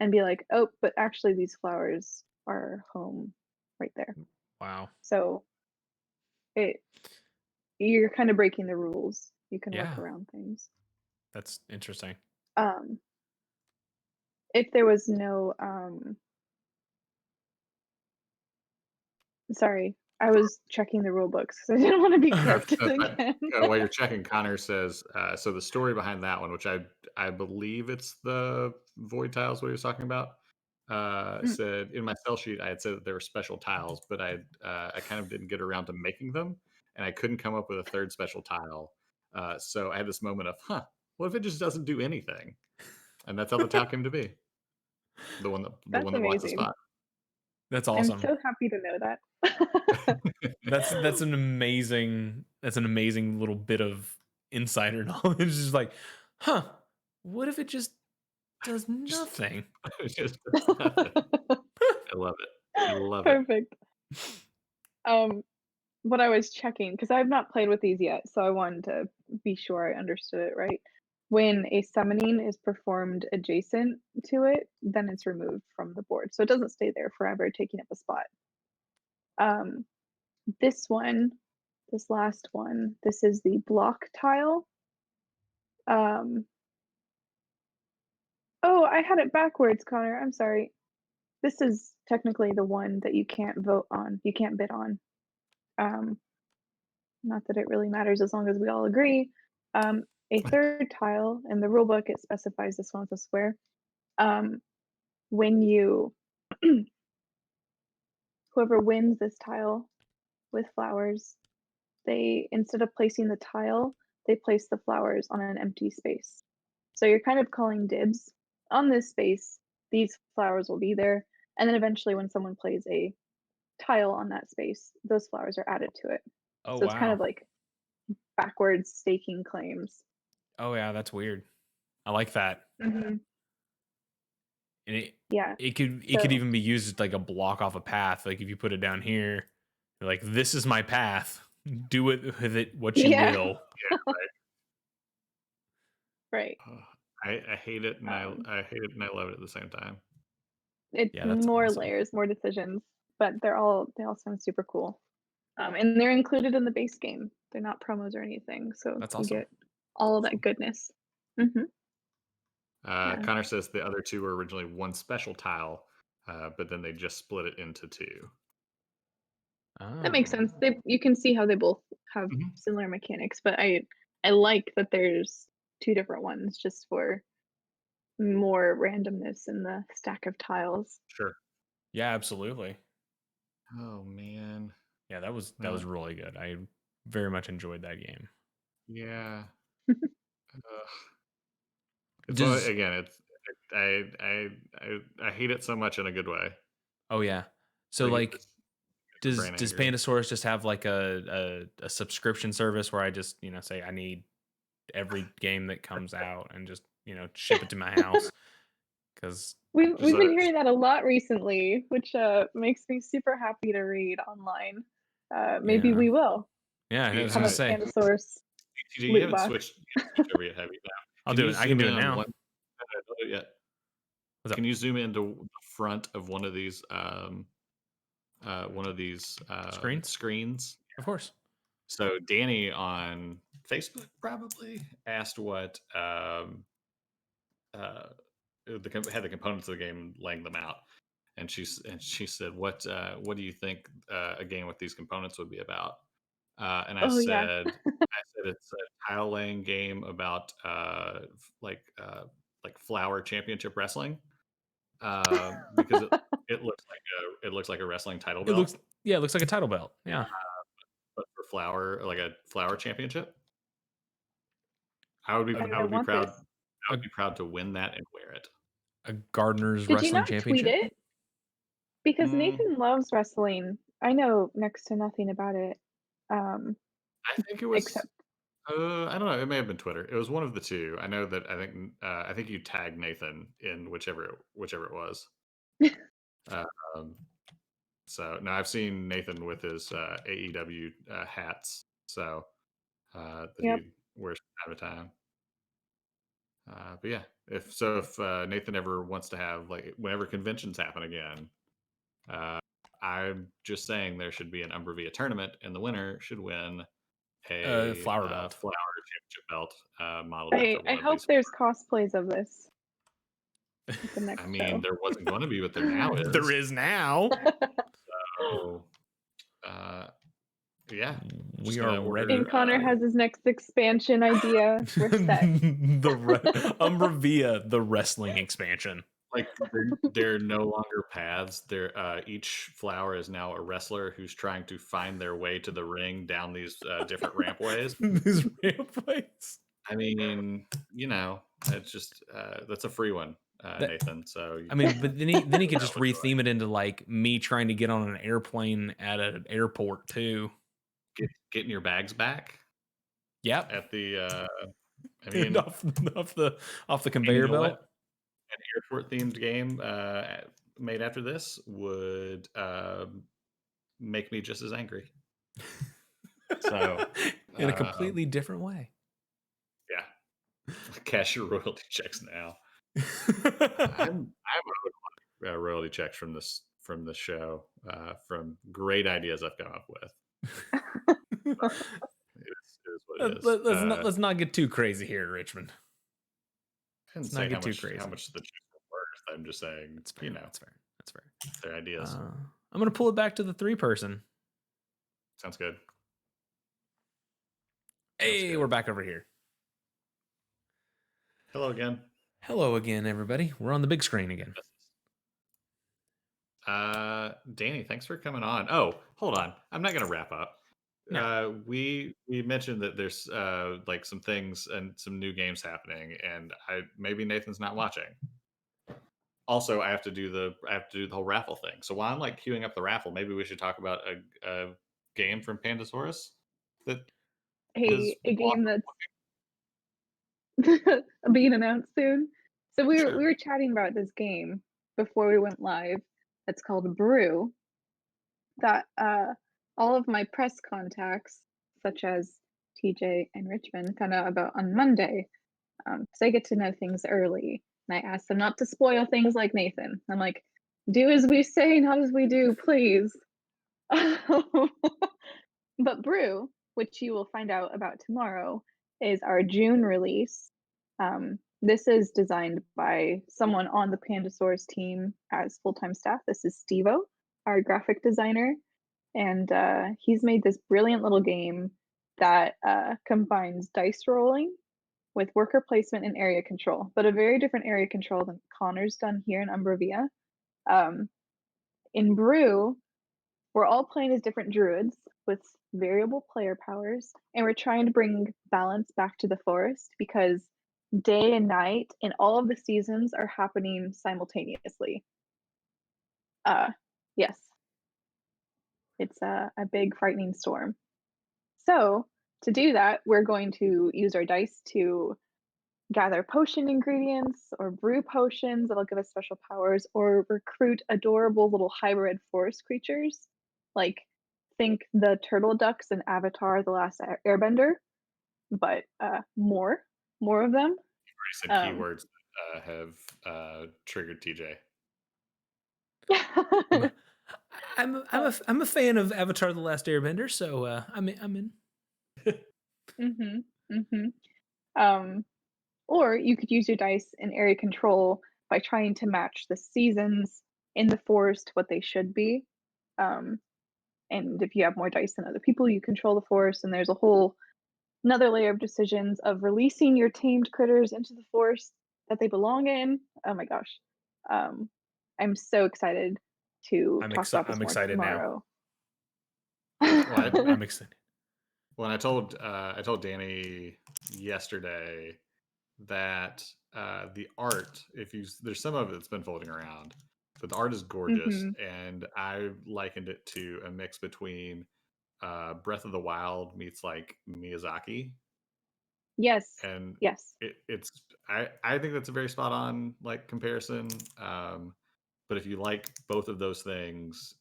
and be like, oh, but actually these flowers are home right there. Wow. So it you're kind of breaking the rules. You can work Yeah, around things. that's interesting. Um, if there was no sorry, I was checking the rule books because I didn't want to be corrected That's fine. again. While you're checking, Connor says, so the story behind that one, which I believe it's the void tiles what he was talking about, Mm, said in my cell sheet I had said that there were special tiles, but I kind of didn't get around to making them, and I couldn't come up with a third special tile. So I had this moment of, what if it just doesn't do anything? And that's how the tile came to be. The that's one that blocks the amazing. spot. That's I'm awesome. so happy to know that. That's an amazing little bit of insider knowledge. It's just like, what if it just does Just, nothing? just does nothing. I love it. I love it. Perfect. Um, what I was checking, because I've not played with these yet, so I wanted to be sure I understood it right. When a summoning is performed adjacent to it, then it's removed from the board. So it doesn't stay there forever, taking up a spot. Um, this one, this last one, this is the block tile. Um, oh, I had it backwards, Connor. I'm sorry. This is technically the one that you can't vote on. You can't bid on. Um, not that it really matters as long as we all agree. A third tile in the rule book, it specifies this one with a square. When you, whoever wins this tile with flowers, they, instead of placing the tile, they place the flowers on an empty space. So you're kind of calling dibs on this space. These flowers will be there. And then eventually, when someone plays a tile on that space, those flowers are added to it. Oh So it's kind wow. of like backwards staking claims. Oh yeah, that's weird. I like that. Hmm. And Yeah. it could So even be used as like a block off a path. Like if you put it down here, you're like, this is my path. Do it with it what you yeah, will. right. Oh, I hate it and Um, I hate it and I love it at the same time. it's Yeah, that's more awesome. layers, more decisions, but they all sound super cool. And they're included in the base game. They're not promos or anything, so That's you awesome. get all of that goodness. Hmm. Yeah, Connor says the other two were originally one special tile, but then they just split it into two. that makes Oh. sense. You can see how they both have Mhm. similar mechanics, but I like that there's 2 different ones just for more randomness in the stack of tiles. Sure. Yeah, absolutely. Oh man. Yeah, that was really good. I very much enjoyed that game. Yeah. Does Again, I hate it so much in a good way. oh yeah. I So think it like gets your does brain does angry. Pandasaurus just have like a subscription service where I just, say I need every game that comes out and just, ship it to my house? Cuz We've Just been hearing that a lot recently, which makes me super happy to read online. Maybe yeah. we will Yeah, I was Yeah, going become to a say Pandasaurus TJ, you loot haven't box. switched over yet, have you? Now, I'll can do you it. I can zoom do in it on now. one? No, don't do it yet. What's up? Can you zoom into the front of one of these Screens? screens? Of course. So Danny on Facebook probably asked what had the components of the game, laying them out, and she said, what do you think a game with these components would be about? And I Oh yeah. said it's a tile laying game about like flower championship wrestling, because it looks like a wrestling title It belt, looks like a title belt. Yeah. but for flower, like a flower championship. I I would be want proud. this. I A, would be proud to win that and wear it. a Gardener's Did you Wrestling not tweet Championship. it? Because Mm, Nathan loves wrestling. I know next to nothing about it. I think it was. Except I don't know. It may have been Twitter. It was one of the two. I know that I think you tagged Nathan in whichever it was. Um, so now I've seen Nathan with his AEW hats. So that yep. he wears from time to time. But yeah, if Nathan ever wants to have, like, whenever conventions happen again, uh, I'm just saying there should be an Umbra Via tournament, and the winner should win a Flower belt. flower championship belt modeled after I one of hope these. there's cosplays of this at the I next mean, show. there wasn't going to be, but there now There is. is now. So, yeah, We just are gonna ready. And order. Connor has his next expansion idea. We're set. Umbra Via, the wrestling expansion. Like, they're no longer paths. They're each flower is now a wrestler who's trying to find their way to the ring down these different rampways. These rampways. I mean, it's just that's a free one, That Nathan. So I mean, but then he could just That was retheme it into like me trying to get on an airplane at an airport too. getting your bags back Yep. at the. I And mean, off the and you conveyor know belt. what? An airport themed game made after this would make me just as angry. So in a completely different way. yeah, cash your royalty checks now. I'm owed royalty checks from this show, from great ideas I've come up with. It is what it is. Let's not get too crazy here, Richmond. I didn't Let's not say get too crazy. how much the checks were worth. I'm just saying, That's fair. That's fair. That's fair. their ideas. I'm gonna pull it back to the 3-person. Sounds good. Hey, good. we're back over here. Hello again. Hello again, everybody. We're on the big screen again. Danny, thanks for coming on. Oh, hold on. I'm not gonna wrap up. No. We mentioned that there's like some things and some new games happening, and maybe Nathan's not watching. Also, I have to do the whole raffle thing. So while I'm like queuing up the raffle, maybe we should talk about a game from Pandasaurus that is A game that's being announced soon. So we were chatting about this game before we went live. It's called Brew. That all of my press contacts, such as TJ and Richmond, found out about on Monday. So I get to know things early, and I asked them not to spoil things like Nathan. I'm like, do as we say, not as we do, please. But Brew, which you will find out about tomorrow, is our June release. This is designed by someone on the Pandasaurus team as full-time staff. This is Stevo, our graphic designer, and he's made this brilliant little game that combines dice rolling with worker placement and area control, but a very different area control than Connor's done here in Umbra Via. In Brew, we're all playing as different druids, with variable player powers, and we're trying to bring balance back to the forest because day and night in all of the seasons are happening simultaneously. Uh, yes, it's a big frightening storm. So, to do that, we're going to use our dice to gather potion ingredients or brew potions that'll give us special powers or recruit adorable little hybrid forest creatures. Like, think the turtle ducks in Avatar: The Last Airbender, but more of them. Said Um, keywords that have triggered TJ. I'm a, I'm a fan of Avatar: The Last Airbender, so I'm in. mhm, mhm. Um, or you could use your dice in area control by trying to match the seasons in the forest what they should be. Um, and if you have more dice than other people, you control the forest, and there's a whole another layer of decisions of releasing your tamed critters into the forest that they belong in. Oh my gosh. Um, I'm so excited to talk about this I'm more excited now. tomorrow. Well, I'm excited. Well, I told Danny yesterday that the art, if you there's some of it that's been floating around, but the art is gorgeous, Hmm. and I likened it to a mix between Breath of the Wild meets like Miyazaki, Yes. and Yes. it's I think that's a very spot on like comparison. But if you like both of those things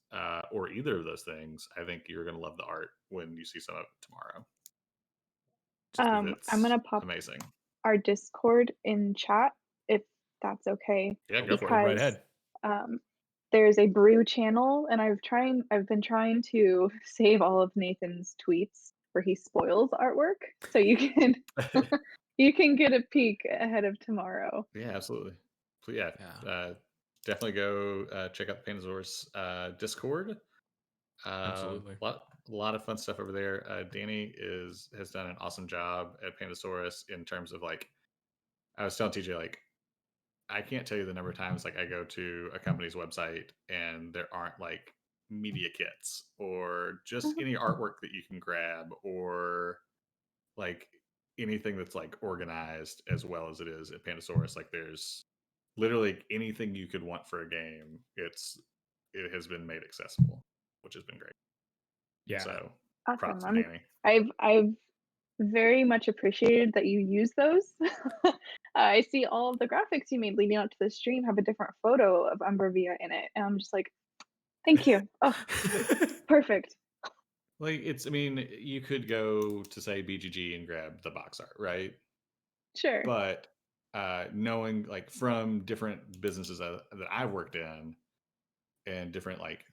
or either of those things, I think you're gonna love the art when you see some of it tomorrow. Just because I'm it's gonna pop amazing. our Discord in chat if that's okay, Yeah, go for it. Go right because ahead. um, there's a brew channel, and I've been trying to save all of Nathan's tweets where he spoils artwork, so you can you can get a peek ahead of tomorrow. Yeah, absolutely. Yeah, Yeah, definitely go check out the Pandasaurus Discord. absolutely. A lot of fun stuff over there. Danny has done an awesome job at Pandasaurus in terms of like I was telling TJ like I can't tell you the number of times like I go to a company's website and there aren't like media kits or just any artwork that you can grab or like anything that's like organized as well as it is at Pandasaurus. Like there's literally anything you could want for a game. It has been made accessible, which has been great. Yeah, So Awesome. props to Danny. I've very much appreciated that you use those. I see all of the graphics you made leading up to the stream have a different photo of Umbra Via in it, and I'm just like, thank you. Oh, perfect. Like it's I mean, you could go to say BGG and grab the box art, right? Sure. But knowing like from different businesses that I've worked in and different like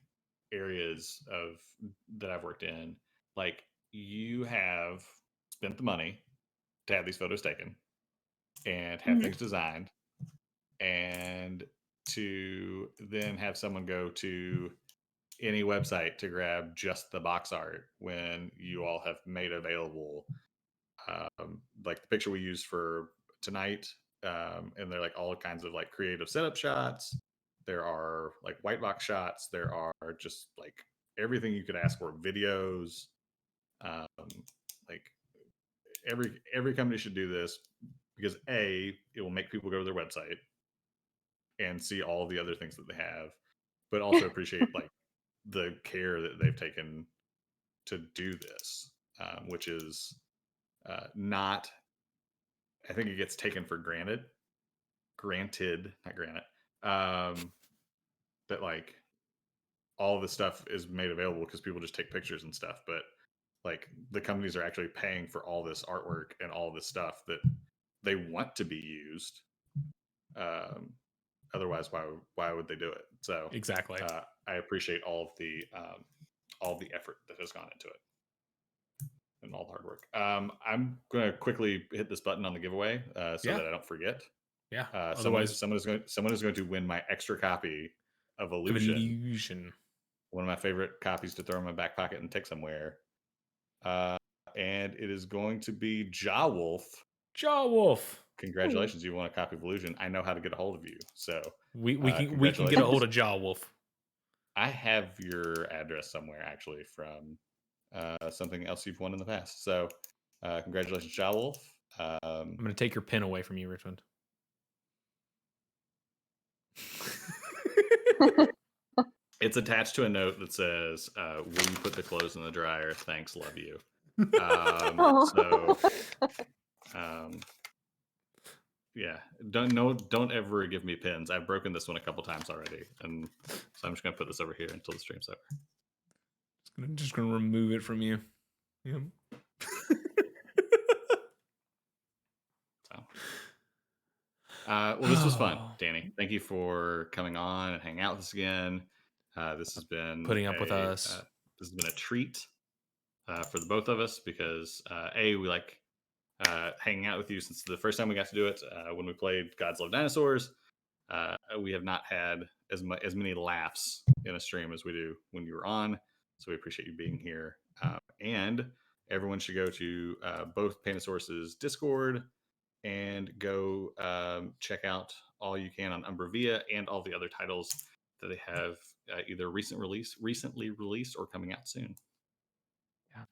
areas of that I've worked in, like you have spent the money to have these photos taken and have Mhm. things designed and to then have someone go to any website to grab just the box art when you all have made available like the picture we used for tonight, and they're like all kinds of like creative setup shots. There are like white box shots. There are just like everything you could ask for. Videos, um, like every company should do this because it will make people go to their website and see all the other things that they have, but also appreciate like the care that they've taken to do this, which is not I think it gets taken for granted, not granted, that like all the stuff is made available because people just take pictures and stuff. But like the companies are actually paying for all this artwork and all this stuff that they want to be used. Um, Otherwise, why would they do it? So exactly. I appreciate all the effort that has gone into it and all the hard work. I'm going to quickly hit this button on the giveaway so Yeah, that I don't forget. yeah. Otherwise, Someone is going to win my extra copy of of Illusion, illusion. one of my favorite copies to throw in my back pocket and take somewhere. Uh, and it is going to be Jaw Wolf. Jaw Wolf. Congratulations, you won a copy of Illusion. I know how to get a hold of you, so We can get a hold congratulations. of Jaw Wolf. I have your address somewhere actually from something else you've won in the past. So congratulations, Jawolf. I'm going to take your pin away from you, Richmond. It's attached to a note that says, will you put the clothes in the dryer? Thanks, love you. Yeah, don't ever give me pins. I've broken this one a couple times already, and so I'm just gonna put this over here until the stream's over. Just gonna remove it from you. Yep. So, well, this was fun, Danny. Thank you for coming on and hanging out with us again. This has been putting up with us. This has been a treat for the both of us because we like hanging out with you since the first time we got to do it when we played Gods Love Dinosaurs. We have not had as many laughs in a stream as we do when you were on, so we appreciate you being here. And everyone should go to both Pandasaurus's Discord and go check out all you can on Umbra Via and all the other titles that they have either recently released or coming out soon. Yeah.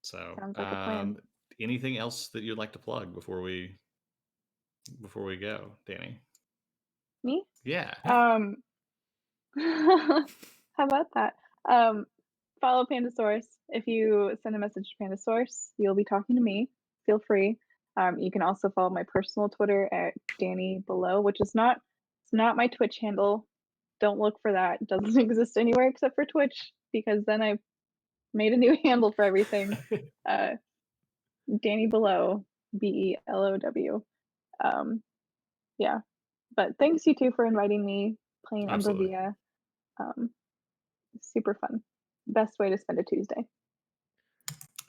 So sounds like a plan. Anything else that you'd like to plug before we go, Danny? Me? Yeah. How about that? Follow Pandasaurus. If you send a message to Pandasaurus, you'll be talking to me. Feel free. You can also follow my personal Twitter at Danni Loe, which is not my Twitch handle. Don't look for that. It doesn't exist anywhere except for Twitch because then I made a new handle for everything. Danni Below, BELOW. Yeah. But thanks you two for inviting me, playing Umbra Via. Super fun. Best way to spend a Tuesday.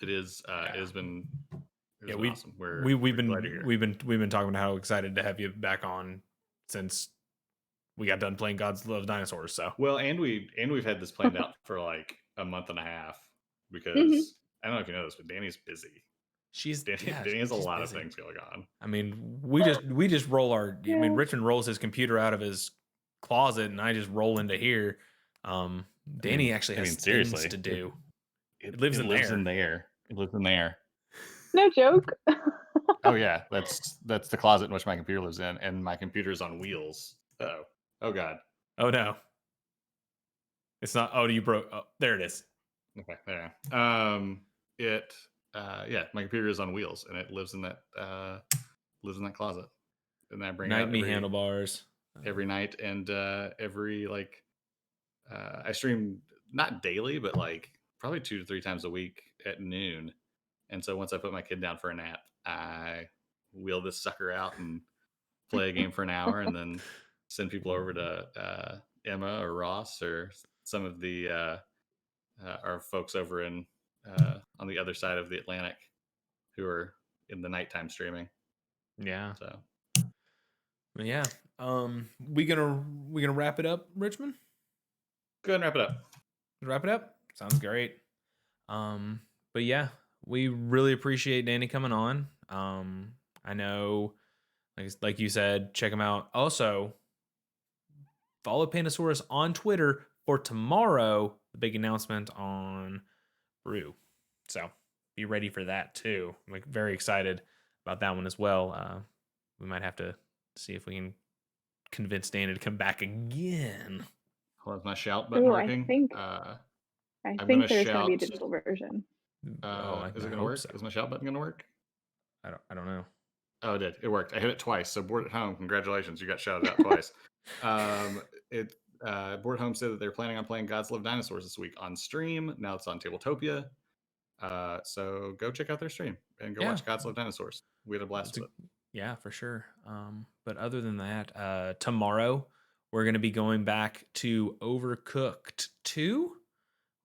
It is. It has been. Yeah, awesome. we've been talking about how excited to have you back on since we got done playing Gods Love Dinosaurs. So well, and we've had this planned out for like a month and a half because I don't know if you know this, but Danny's busy. Danny has a lot of things going on. I mean, we just roll our. I mean, Richmond rolls his computer out of his closet, and I just roll into here. Danny actually has things to do. It lives in there. It lives in there. No joke. Oh yeah, that's the closet in which my computer lives in, and my computer's on wheels. Oh god. Oh no. It's not. Oh, you broke. Oh, there it is. Okay, there. My computer is on wheels, and it lives in that closet. And I bring Night me handlebars every night, and every I stream not daily, but like probably 2 to 3 times a week at noon. And so once I put my kid down for a nap, I wheel this sucker out and play a game for an hour, and then send people over to Emma or Ross or some of the our folks over in on the other side of the Atlantic who are in the nighttime streaming. Yeah. So. Yeah. We gonna wrap it up, Richmond? Go ahead and wrap it up. Wrap it up. Sounds great. But yeah, we really appreciate Danny coming on. I know, like you said, check him out. Also, follow Pandasaurus on Twitter for tomorrow, the big announcement on Brew. So be ready for that too. I'm like very excited about that one as well. We might have to see if we can convince Danny to come back again. Hold on, is my shout button working? I think there's going to be a digital version. Is it going to work? So. Is my shout button going to work? I don't know. Oh, it did. It worked. I hit it twice. So Board at Home, congratulations. You got shouted out twice. Board at Home said that they're planning on playing Gods Love Dinosaurs this week on stream. Now it's on Tabletopia. So go check out their stream and go watch Gods Love Dinosaurs. We had a blast with it. Yeah, for sure. But other than that, tomorrow we're going to be going back to Overcooked 2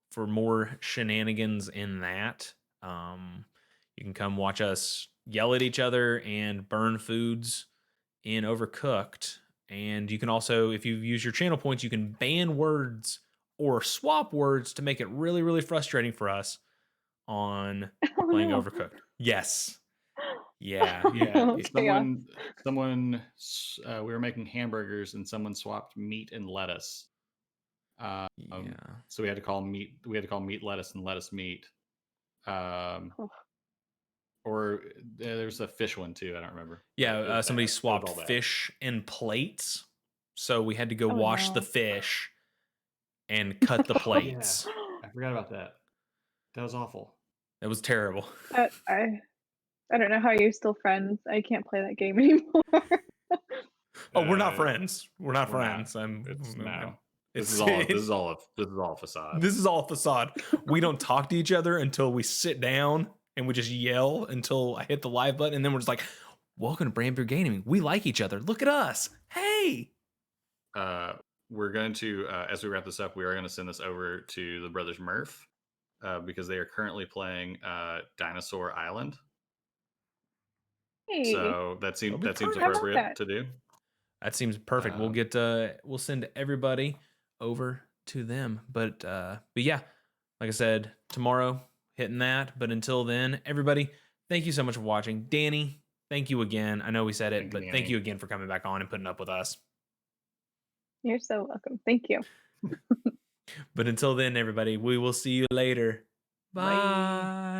for more shenanigans in that. You can come watch us yell at each other and burn foods in Overcooked. And you can also, if you use your channel points, you can ban words or swap words to make it really, really frustrating for us on playing Overcooked. Yes. Yeah. Someone, we were making hamburgers and someone swapped meat and lettuce. Um, Yeah. So we had to call meat. We had to call meat lettuce and lettuce meat. Oh. Or there's a fish one too. I don't remember. Yeah, But it was somebody bad. It was swapped all bad. fish and plates, so we had to go Oh, wash the no. fish and cut the plates. I forgot about that. That was awful. It was terrible. I don't know how you're still friends. I can't play that game anymore. Oh, we're not Uh, friends. We're not we're not. friends. It's no. It's This is all facade. This is all facade. We don't talk to each other until we sit down and we just yell until I hit the live button, and then we're just like, "Welcome to Brand Beer Gaming. We like each other. Look at us. Hey." We're going to, as we wrap this up, we are going to send this over to the brothers Murph because they are currently playing Dinosaur Island. Hey, So that seems That'll be perfect. appropriate that. to do. That seems perfect. We'll send everybody over to them. But yeah, like I said, tomorrow hitting that. But until then, everybody, thank you so much for watching. Danny, thank you again. I know we said it, but thank you again for coming back on and putting up with us. You're so welcome. Thank you. But until then, everybody, we will see you later. Bye. Bye.